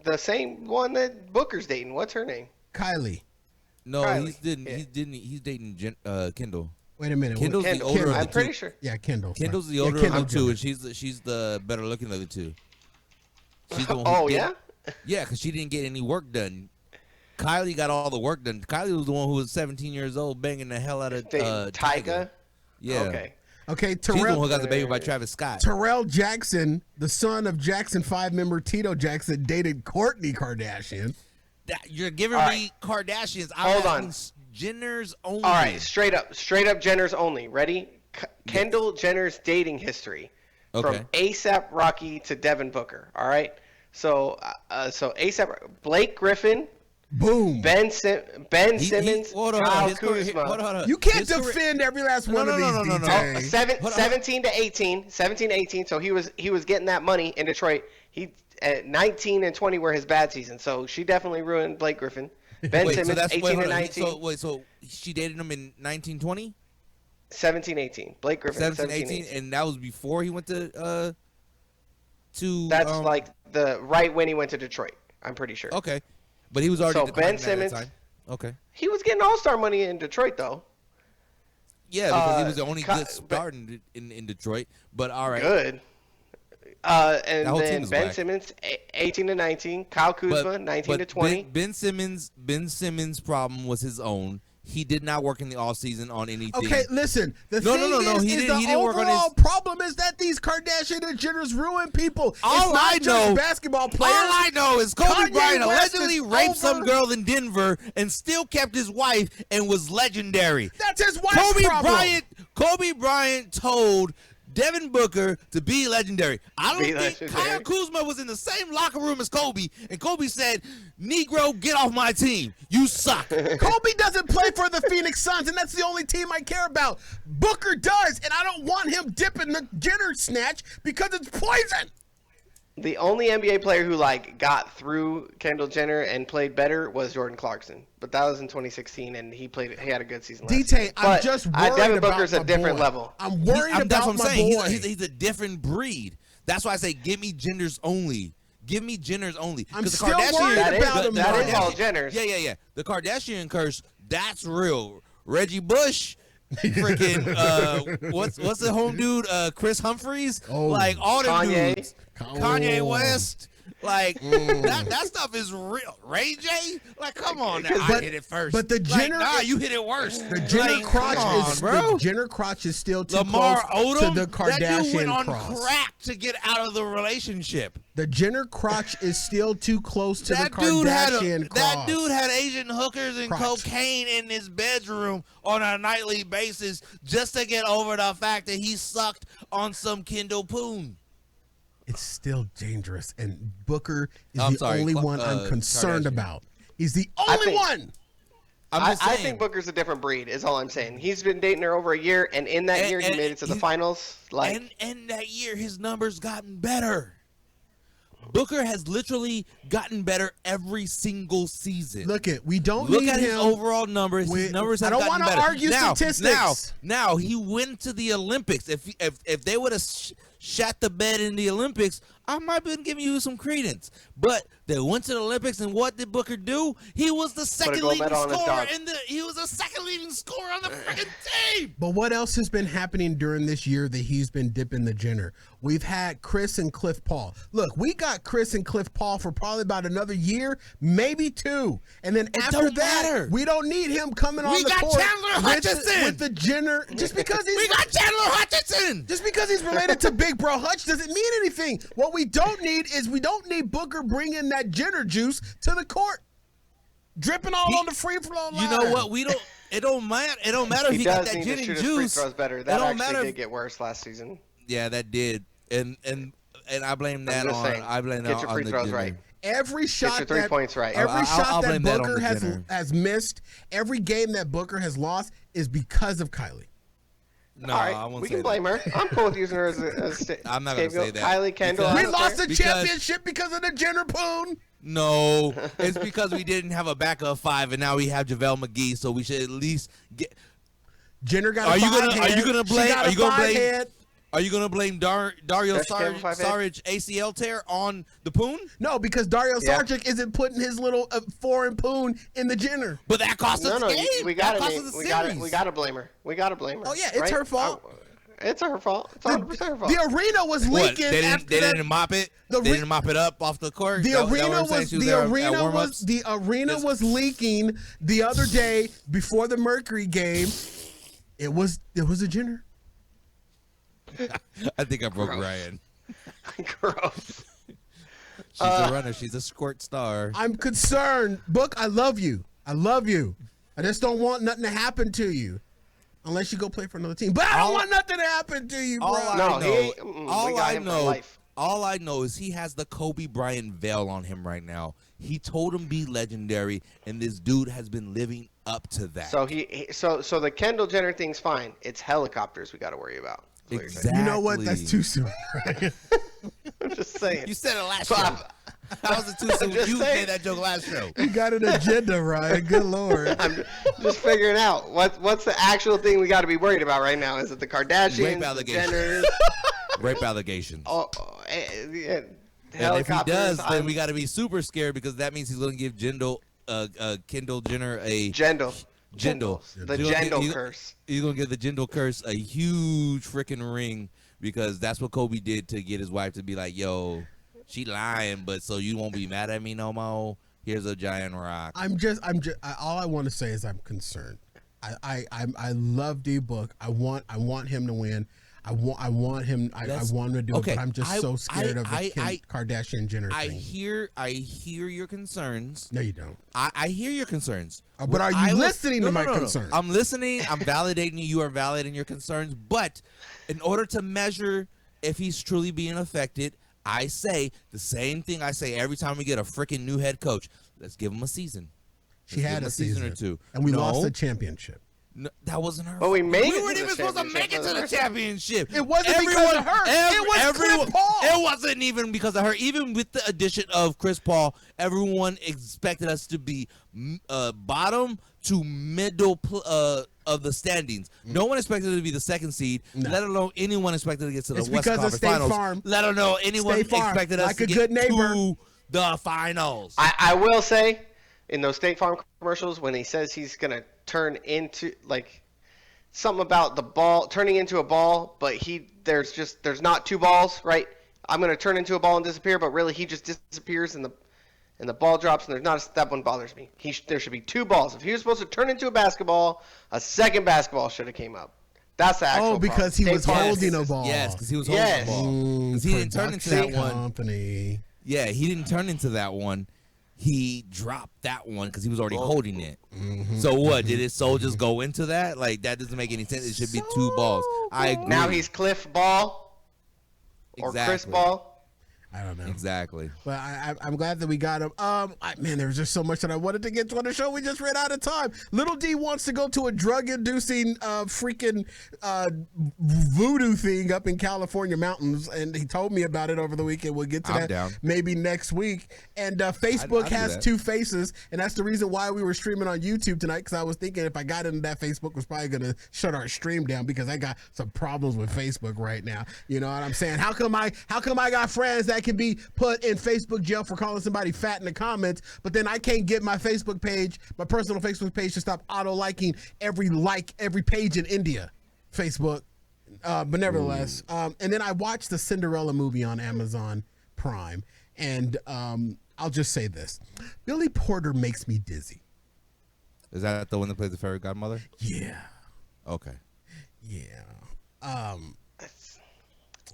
Speaker 5: The same one that Booker's dating. What's her name?
Speaker 3: Kylie.
Speaker 4: No,
Speaker 5: Kylie.
Speaker 4: He's dating Kendall.
Speaker 3: Wait a minute.
Speaker 4: Kendall's the older of the
Speaker 5: I'm
Speaker 4: two.
Speaker 5: pretty sure.
Speaker 3: Yeah, Kendall.
Speaker 4: Kendall's the older of the two, and she's the better looking of the two. She's the one who
Speaker 5: yeah?
Speaker 4: Yeah, because she didn't get any work done. Kylie got all the work done. Kylie was the one who was 17 years old banging the hell out of
Speaker 5: Tyga.
Speaker 4: Yeah.
Speaker 3: Okay,
Speaker 4: She's the one who got the baby by Travis Scott.
Speaker 3: Terrell Jackson, the son of Jackson 5 member Tito Jackson, dated Kourtney Kardashian.
Speaker 4: You're giving me Kardashians.
Speaker 5: Hold on.
Speaker 4: Jenners only.
Speaker 5: All right, straight up Jenners only. Ready? Kendall Jenner's dating history.
Speaker 4: Okay.
Speaker 5: From ASAP Rocky to Devin Booker. All right. So ASAP Blake Griffin.
Speaker 3: Boom.
Speaker 5: Ben Simmons. Kyle Kuzma.
Speaker 4: Hold on.
Speaker 3: You can't defend every last one of these details.
Speaker 5: 17 to 18. 17 to 18. So he was getting that money in Detroit. He at 19 and 20 were his bad season. So she definitely ruined Blake Griffin. Ben Simmons, 18 to 19.
Speaker 4: So she dated him in 1920?
Speaker 5: 17, 18. Blake Griffin, 17, 18.
Speaker 4: And that was before he went to
Speaker 5: That's like the right when he went to Detroit. I'm pretty sure.
Speaker 4: Okay, but he was already.
Speaker 5: So Ben Simmons.
Speaker 4: Okay.
Speaker 5: He was getting All-Star money in Detroit though.
Speaker 4: Yeah, because he was the only good start in Detroit. But all right.
Speaker 5: Good. And then Ben Simmons, 18 to 19. Kyle Kuzma, 19 to 20.
Speaker 4: Ben Simmons' problem was his own. He did not work in the off season on anything.
Speaker 3: Okay, listen. The overall problem is that these Kardashian and Jenners ruin people.
Speaker 4: All I know,
Speaker 3: basketball players.
Speaker 4: All I know is Kobe Bryant
Speaker 3: West
Speaker 4: allegedly raped some girl in Denver and still kept his wife and was legendary.
Speaker 3: That's his wife's problem.
Speaker 4: Kobe Bryant told Devin Booker to be legendary. I don't think Kyle Kuzma was in the same locker room as Kobe, and Kobe said, "Negro, get off my team. You suck."
Speaker 3: Kobe doesn't play for the Phoenix Suns, and that's the only team I care about. Booker does, and I don't want him dipping the Jenner snatch because it's poison.
Speaker 5: The only NBA player who got through Kendall Jenner and played better was Jordan Clarkson, but that was in 2016, and he had a good season.
Speaker 3: DT, I'm just worried
Speaker 5: Devin
Speaker 3: about
Speaker 5: Booker's
Speaker 3: my
Speaker 5: a different
Speaker 3: boy.
Speaker 5: level.
Speaker 3: I'm worried about
Speaker 4: that's what I'm
Speaker 3: my
Speaker 4: saying.
Speaker 3: boy.
Speaker 4: He's a different breed. That's why I say give me Jenners only. Give me Jenners only.
Speaker 3: I'm
Speaker 4: the
Speaker 3: still
Speaker 4: Kardashian,
Speaker 3: worried about him.
Speaker 5: That is all Jenners.
Speaker 4: Yeah. The Kardashian curse, that's real. Reggie Bush. Freaking what's the home dude? Chris Humphries, all them dudes. Kanye West, that stuff is real. Ray J, come on now. I hit it first.
Speaker 3: But the Jenner,
Speaker 4: you hit it worst.
Speaker 3: The Jenner crotch
Speaker 4: bro.
Speaker 3: The Jenner crotch is still too
Speaker 4: Lamar
Speaker 3: close
Speaker 4: Odom,
Speaker 3: to the Kardashian
Speaker 4: that dude went on
Speaker 3: cross.
Speaker 4: crack to get out of the relationship.
Speaker 3: The Jenner crotch is still too close to the
Speaker 4: That dude
Speaker 3: Kardashian cross.
Speaker 4: That dude had Asian hookers and
Speaker 3: Crotch.
Speaker 4: cocaine in his bedroom on a nightly basis just to get over the fact that he sucked on some Kendall Poon.
Speaker 3: It's still dangerous, and Booker is the only one I'm concerned about. He's the only one.
Speaker 5: I think Booker's a different breed. Is all I'm saying. He's been dating her over a year, and in that year, he made it to the finals.
Speaker 4: And that year, his numbers gotten better. Booker has literally gotten better every single season.
Speaker 3: Look we don't
Speaker 4: look
Speaker 3: need
Speaker 4: at his
Speaker 3: him.
Speaker 4: overall numbers. His numbers have gotten better.
Speaker 3: I don't want to argue statistics.
Speaker 4: Now he went to the Olympics. If they would have shat the bed in the Olympics, I might have been giving you some credence. But they went to the Olympics, and what did Booker do? He was the second leading scorer he was the second leading scorer on the freaking team.
Speaker 3: But what else has been happening during this year that he's been dipping the Jenner? We've had Chris and Cliff Paul. Look, we got Chris and Cliff Paul for probably about another year, maybe 2. And then after that, we don't need him coming on the court.
Speaker 4: We got Chandler Hutchison
Speaker 3: with the Jenner. Just because
Speaker 4: we got Chandler Hutchison.
Speaker 3: Just because he's related to Big Bro Hutch doesn't mean anything. What we don't need is Booker bringing that Jenner juice to the court, dripping all on the free throw line.
Speaker 4: You know what? It don't matter. It don't matter if he got that gin and juice.
Speaker 5: Free throws better. That actually did get worse last season.
Speaker 4: Yeah, that did. And I blame that on. I blame that on the
Speaker 5: free throws right.
Speaker 3: Every shot
Speaker 5: get your 3 points right.
Speaker 3: Every shot that Booker
Speaker 4: has
Speaker 3: missed, every game that Booker has lost is because of Kylie.
Speaker 4: No,
Speaker 5: all right,
Speaker 4: I won't
Speaker 5: we
Speaker 4: say
Speaker 5: can blame her. I'm cool with using her as a
Speaker 4: I'm not going to say that.
Speaker 5: Kylie Kendall.
Speaker 3: We lost the championship because of the Jenner Poon.
Speaker 4: No, it's because we didn't have a backup 5, and now we have JaVale McGee, so we should at least get.
Speaker 3: Jenner got.
Speaker 4: Are you gonna blame? Are you gonna blame Dario Saric ACL tear on the Poon?
Speaker 3: No, because Dario Saric isn't putting his little foreign Poon in the Jenner.
Speaker 4: But that cost us the game.
Speaker 5: We gotta blame her. We gotta blame her.
Speaker 3: Oh yeah, it's her fault.
Speaker 5: It's her fault. It's 100% her fault.
Speaker 3: The arena was leaking.
Speaker 4: They didn't mop it. They didn't mop it up off the court.
Speaker 3: The arena was leaking the other day before the Mercury game. It was a Jenner.
Speaker 4: I think I broke Ryan.
Speaker 5: Gross.
Speaker 4: She's a runner. She's a squirt star.
Speaker 3: I'm concerned. Book, I love you. I just don't want nothing to happen to you. Unless you go play for another team. But I don't want nothing to happen to you, bro.
Speaker 4: All I know is he has the Kobe Bryant veil on him right now. He told him be legendary, and this dude has been living up to that.
Speaker 5: So the Kendall Jenner thing's fine. It's helicopters we got to worry about.
Speaker 4: Exactly.
Speaker 3: You know what? That's too soon. Right?
Speaker 5: I'm just saying.
Speaker 4: You said it last show. How was it too soon? You made that joke last show.
Speaker 3: You got an agenda, Ryan. Good Lord.
Speaker 5: I'm just figuring out what's the actual thing we got to be worried about right now. Is it the Kardashians,
Speaker 4: rape allegations,
Speaker 5: Jenners?
Speaker 4: Rape allegations.
Speaker 5: Yeah.
Speaker 4: And if he does, then we got to be super scared because that means he's going to give Kendall Jenner a
Speaker 5: Jindal. The Jindal curse.
Speaker 4: He's going to give the Jindal curse a huge freaking ring because that's what Kobe did to get his wife to be like, yo, she lying, but so you won't be mad at me no more. Here's a giant rock.
Speaker 3: All I want to say is I'm concerned. I love D-Book. I want him to win. I want him. I want him to do it, but I'm just so scared of the Kardashian Jenner thing.
Speaker 4: I hear your concerns.
Speaker 3: No, you don't.
Speaker 4: I hear your concerns.
Speaker 3: But are you listening to my concerns?
Speaker 4: I'm listening. I'm validating you. You are validating your concerns. But in order to measure if he's truly being affected, I say the same thing I say every time we get a freaking new head coach. Let's give him a season.
Speaker 3: She had a season
Speaker 4: or two.
Speaker 3: And we lost the championship.
Speaker 4: No, that wasn't her.
Speaker 5: But we made it.
Speaker 4: We weren't even supposed to make it to the championship.
Speaker 3: It wasn't because of her. It was Chris Paul.
Speaker 4: It wasn't even because of her. Even with the addition of Chris Paul, everyone expected us to be bottom to middle of the standings. No one expected it to be the second seed, let alone anyone expected to get to the West Conference Finals.
Speaker 3: Farm.
Speaker 4: Let alone anyone expected us to get to the finals.
Speaker 5: I will say, in those State Farm commercials, when he says he's going to turn into, like, something about the ball, turning into a ball, but there's not two balls, right? I'm going to turn into a ball and disappear, but really he just disappears and the ball drops, and that one bothers me. There should be two balls. If he was supposed to turn into a basketball, a second basketball should have came up. That's the actual problem.
Speaker 3: Because he was holding a ball.
Speaker 4: Yes, because he was holding a ball. Because he didn't turn into that one.
Speaker 3: Company.
Speaker 4: Yeah, he didn't turn into that one. He dropped that one because he was already holding it. Mm-hmm. So what? Did his soul just go into that? Like, that doesn't make any sense. It should be two balls. I agree.
Speaker 5: Now he's Cliff Ball or Chris Ball.
Speaker 3: I don't know.
Speaker 4: Exactly.
Speaker 3: But I'm glad that we got him. Man, there's just so much that I wanted to get to on the show. We just ran out of time. Little D wants to go to a drug-inducing freaking voodoo thing up in California mountains, and he told me about it over the weekend. We'll get to that
Speaker 4: down.
Speaker 3: maybe next week. And Facebook
Speaker 4: I'd do
Speaker 3: has
Speaker 4: that.
Speaker 3: two faces, and that's the reason why we were streaming on YouTube tonight, because I was thinking if I got into that, Facebook was probably going to shut our stream down because I got some problems with Facebook right now. You know what I'm saying? How come I got friends that can be put in Facebook jail for calling somebody fat in the comments, but then I can't get my Facebook page, my personal Facebook page, to stop auto-liking every page in India, Facebook. But nevertheless, and then I watched the Cinderella movie on Amazon Prime, and I'll just say this. Billy Porter makes me dizzy.
Speaker 4: Is that the one that plays the fairy godmother?
Speaker 3: Yeah.
Speaker 4: Okay.
Speaker 3: Yeah.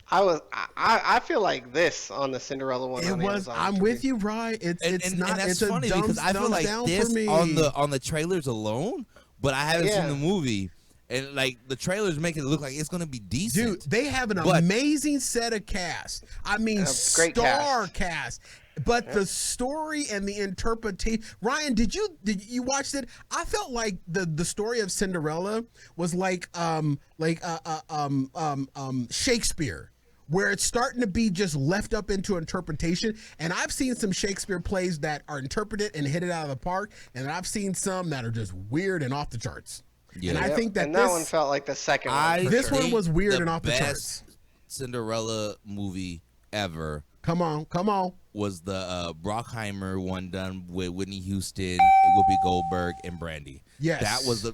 Speaker 5: I feel like this on the Cinderella one.
Speaker 3: It
Speaker 5: on
Speaker 3: was.
Speaker 5: Amazon
Speaker 3: I'm with you, Ryan. It's not.
Speaker 4: And that's
Speaker 3: it's a
Speaker 4: funny
Speaker 3: dumb,
Speaker 4: because I feel like
Speaker 3: down
Speaker 4: this
Speaker 3: for me.
Speaker 4: on the trailers alone, but I haven't
Speaker 5: Yeah.
Speaker 4: seen the movie, and like the trailers make it look like it's gonna be decent.
Speaker 3: Dude, they have an amazing set of cast. I mean,
Speaker 5: great
Speaker 3: star cast. But the story and the interpretation. Ryan, did you watch it? I felt like the story of Cinderella was like Shakespeare, where it's starting to be just left up into interpretation. And I've seen some Shakespeare plays that are interpreted and hit it out of the park, and I've seen some that are just weird and off the charts.
Speaker 4: Yeah.
Speaker 3: And I think that
Speaker 5: that one felt like the second one. for
Speaker 3: this
Speaker 5: sure.
Speaker 3: one was weird
Speaker 4: the
Speaker 3: and off the
Speaker 4: best
Speaker 3: charts.
Speaker 4: Cinderella movie ever
Speaker 3: Come on.
Speaker 4: was the Brockheimer one done with Whitney Houston, Whoopi Goldberg, and Brandy.
Speaker 3: Yes.
Speaker 4: that was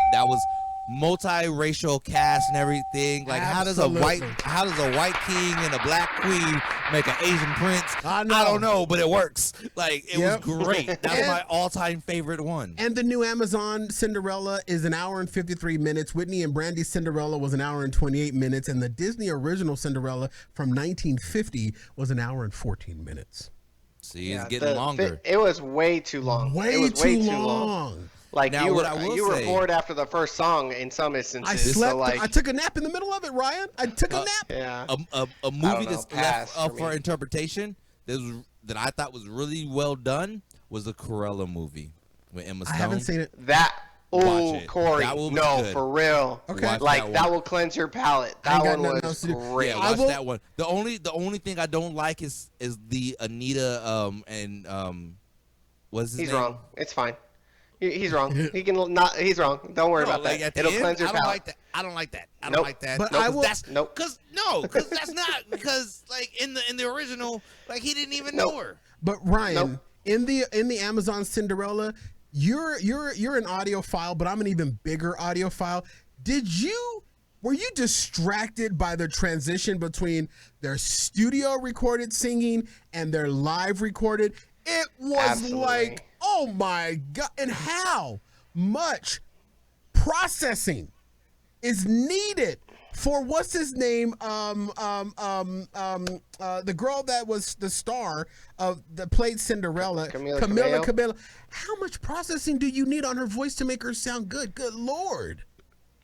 Speaker 4: multiracial cast and everything. Like
Speaker 3: Absolutely.
Speaker 4: how does a white king and a black queen make an Asian prince?
Speaker 3: I know.
Speaker 4: I don't know, but it works. Like it
Speaker 3: Yep.
Speaker 4: was great. That's my all-time favorite one.
Speaker 3: And the new Amazon Cinderella is an hour and 53 minutes. Whitney and Brandy's Cinderella was an hour and 28 minutes. And the Disney original Cinderella from 1950 was an hour and 14 minutes.
Speaker 4: See, it's getting longer.
Speaker 5: It was way too long.
Speaker 3: Way
Speaker 5: it was
Speaker 3: too
Speaker 5: way too long.
Speaker 3: long.
Speaker 5: Like
Speaker 4: Now,
Speaker 5: you
Speaker 4: what I will
Speaker 5: were
Speaker 4: say-
Speaker 5: bored after the first song in some
Speaker 3: I
Speaker 5: instances.
Speaker 3: slept.
Speaker 5: So like,
Speaker 3: I took a nap in the middle of it, Ryan. I took a nap.
Speaker 5: yeah.
Speaker 4: A movie that's
Speaker 5: pass
Speaker 4: left up
Speaker 5: for
Speaker 4: for
Speaker 5: me.
Speaker 4: interpretation that I thought was really well done was the Cruella movie with Emma Stone.
Speaker 3: I haven't seen it.
Speaker 5: That
Speaker 4: Watch it.
Speaker 5: Corey,
Speaker 4: That one was
Speaker 5: no,
Speaker 4: good.
Speaker 5: for real.
Speaker 3: Okay.
Speaker 4: Watch
Speaker 5: Like
Speaker 4: that
Speaker 5: that
Speaker 4: one.
Speaker 5: will cleanse your palate.
Speaker 3: I ain't
Speaker 5: That
Speaker 3: got
Speaker 5: one
Speaker 3: nothing else to do.
Speaker 5: was great.
Speaker 4: Yeah,
Speaker 3: I
Speaker 4: watch
Speaker 3: will-
Speaker 4: that one. The only thing I don't like is the Anita and what's his
Speaker 5: He's
Speaker 4: name?
Speaker 5: wrong. It's fine. He's wrong. He can not. He's wrong. Don't worry
Speaker 4: No,
Speaker 5: about
Speaker 4: like,
Speaker 5: that.
Speaker 4: at the
Speaker 5: It'll
Speaker 4: end,
Speaker 5: cleanse your
Speaker 4: I don't
Speaker 5: palate.
Speaker 4: like that. I don't like that. I
Speaker 5: Nope.
Speaker 4: don't like that.
Speaker 3: But
Speaker 4: No,
Speaker 3: I
Speaker 4: 'cause
Speaker 3: will-
Speaker 4: That's,
Speaker 5: Nope.
Speaker 4: Because that's not because like in the original, like he didn't even know her.
Speaker 3: But Ryan,
Speaker 5: Nope.
Speaker 3: in the Amazon Cinderella, you're an audiophile, but I'm an even bigger audiophile. Were you distracted by the transition between their studio recorded singing and their live recorded? It was
Speaker 5: Absolutely.
Speaker 3: like, oh my God. And how much processing is needed for what's his name? The girl that was the star that played Cinderella,
Speaker 5: Camila
Speaker 3: Cabello. How much processing do you need on her voice to make her sound good? Good Lord.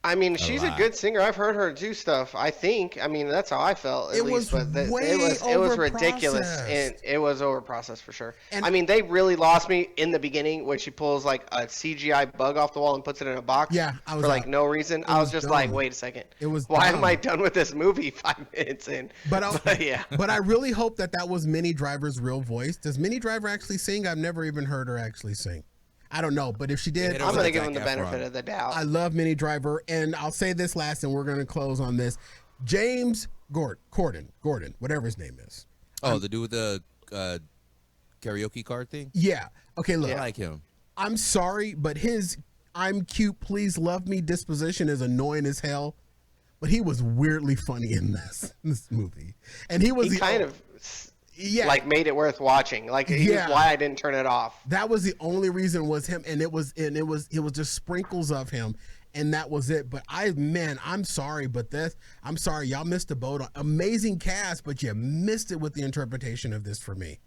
Speaker 5: I mean, she's a
Speaker 4: lot.
Speaker 5: good singer. I've heard her do stuff. I think. I mean, that's how I felt. At
Speaker 3: It
Speaker 5: least,
Speaker 3: was
Speaker 5: but
Speaker 3: way
Speaker 5: it was ridiculous,
Speaker 3: overprocessed.
Speaker 5: and it was overprocessed for sure.
Speaker 3: And-
Speaker 5: I mean, they really lost me in the beginning when she pulls like a CGI bug off the wall and puts it in a box.
Speaker 3: Yeah, I was
Speaker 5: for like
Speaker 3: out.
Speaker 5: no reason. I
Speaker 3: was
Speaker 5: was just
Speaker 3: dumb.
Speaker 5: like, wait a second.
Speaker 3: It was
Speaker 5: Why
Speaker 3: dumb.
Speaker 5: am I done with this movie 5 minutes in?
Speaker 3: But
Speaker 5: yeah.
Speaker 3: But I really hope that was Minnie Driver's real voice. Does Minnie Driver actually sing? I've never even heard her actually sing. I don't know, but if she did,
Speaker 4: Hit her
Speaker 5: I'm
Speaker 4: with
Speaker 5: gonna
Speaker 4: a
Speaker 5: give him the
Speaker 4: Zac
Speaker 5: benefit
Speaker 4: Efron.
Speaker 5: of the doubt.
Speaker 3: I love Minnie Driver, and I'll say this last, and we're going to close on this. James Gordon, whatever his name is.
Speaker 4: Oh, the dude with the karaoke card thing.
Speaker 3: Yeah. Okay, look,
Speaker 4: I like him.
Speaker 3: I'm sorry, but his "I'm cute, please love me" disposition is annoying as hell. But he was weirdly funny in this movie, and he was
Speaker 5: He kind of
Speaker 3: yeah,
Speaker 5: like made it worth watching. Like he
Speaker 3: Yeah.
Speaker 5: was why I didn't turn it off.
Speaker 3: that was the only reason was him, and it was just sprinkles of him, and that was it. But I'm sorry, but I'm sorry, y'all missed the boat. Amazing cast, but you missed it with the interpretation of this for me.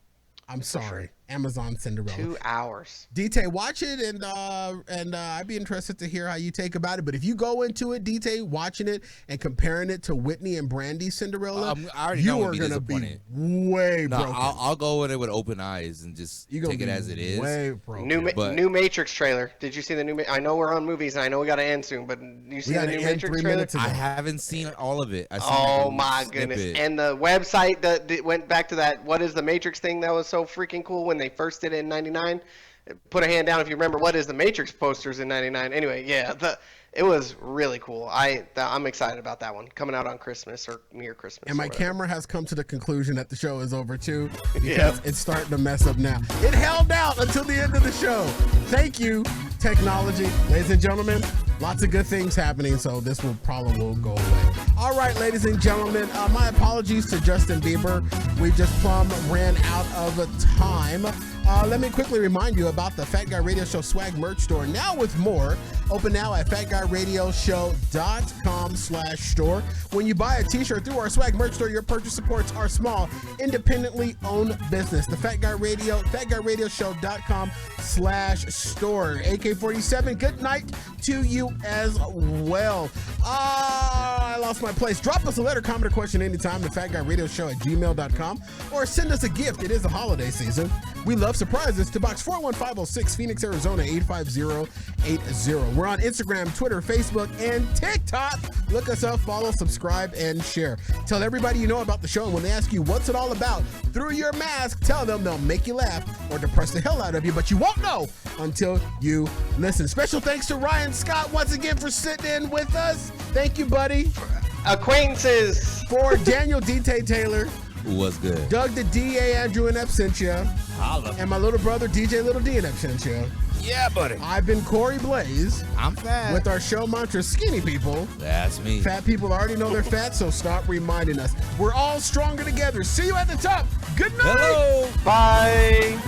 Speaker 3: I'm sorry. Amazon Cinderella.
Speaker 5: 2 hours.
Speaker 3: DT, watch it, and I'd be interested to hear how you take about it. But if you go into it, DT, watching it and comparing it to Whitney and Brandy's Cinderella,
Speaker 4: I already
Speaker 3: you
Speaker 4: know
Speaker 3: are gonna be way
Speaker 4: No,
Speaker 3: broken.
Speaker 4: I'll go in it with open eyes and just take it as it is.
Speaker 3: Way broken.
Speaker 5: New Matrix trailer. Did you see the new? I know we're on movies, and I know we got to end soon, but you see the new Matrix trailer?
Speaker 3: ago.
Speaker 4: I haven't seen all of it.
Speaker 5: Oh my goodness! And the website that went back to that "What is the Matrix" thing that was so freaking cool when they first did it in '99. Put a hand down if you remember "What is the Matrix" posters in '99. Anyway, yeah, it was really cool. I'm excited about that one coming out on Christmas or near Christmas.
Speaker 3: And my camera has come to the conclusion that the show is over too, because it's starting to mess up now. It held out until the end of the show. Thank you, technology, ladies and gentlemen. Lots of good things happening, so this will go away. All right, ladies and gentlemen, my apologies to Justin Bieber. We just plumb ran out of time. Let me quickly remind you about the Fat Guy Radio Show swag merch store, now with more. Open now at FatGuyRadioShow.com/store. When you buy a t-shirt through our swag merch store, your purchase supports our small, independently owned business. The Fat Guy Radio, FatGuyRadioShow.com/store. AK-47, good night to you as well. I lost my place. Drop us a letter, comment, or question anytime to FatGuyRadioShow@gmail.com, or send us a gift. It is the holiday season. We love surprises to Box 41506, Phoenix, Arizona 85080. We're on Instagram, Twitter, Facebook, and TikTok. Look us up, follow, subscribe, and share. Tell everybody you know about the show, and when they ask you what's it all about, through your mask, tell them. They'll make you laugh or depress the hell out of you, but you won't know until you listen. Special thanks to Ryan Scott once again for sitting in with us. Thank you, buddy.
Speaker 5: Acquaintances.
Speaker 3: For Daniel D.T. Taylor.
Speaker 4: Was good.
Speaker 3: Doug the D.A. Andrew in absentia.
Speaker 4: Holla.
Speaker 3: And my little brother DJ Little D in absentia.
Speaker 4: Yeah, buddy.
Speaker 3: I've been Corey Blaze.
Speaker 4: I'm fat.
Speaker 3: With our show mantra, skinny people.
Speaker 4: That's me.
Speaker 3: Fat people already know they're fat, so stop reminding us. We're all stronger together. See you at the top. Good night.
Speaker 4: Hello.
Speaker 5: Bye.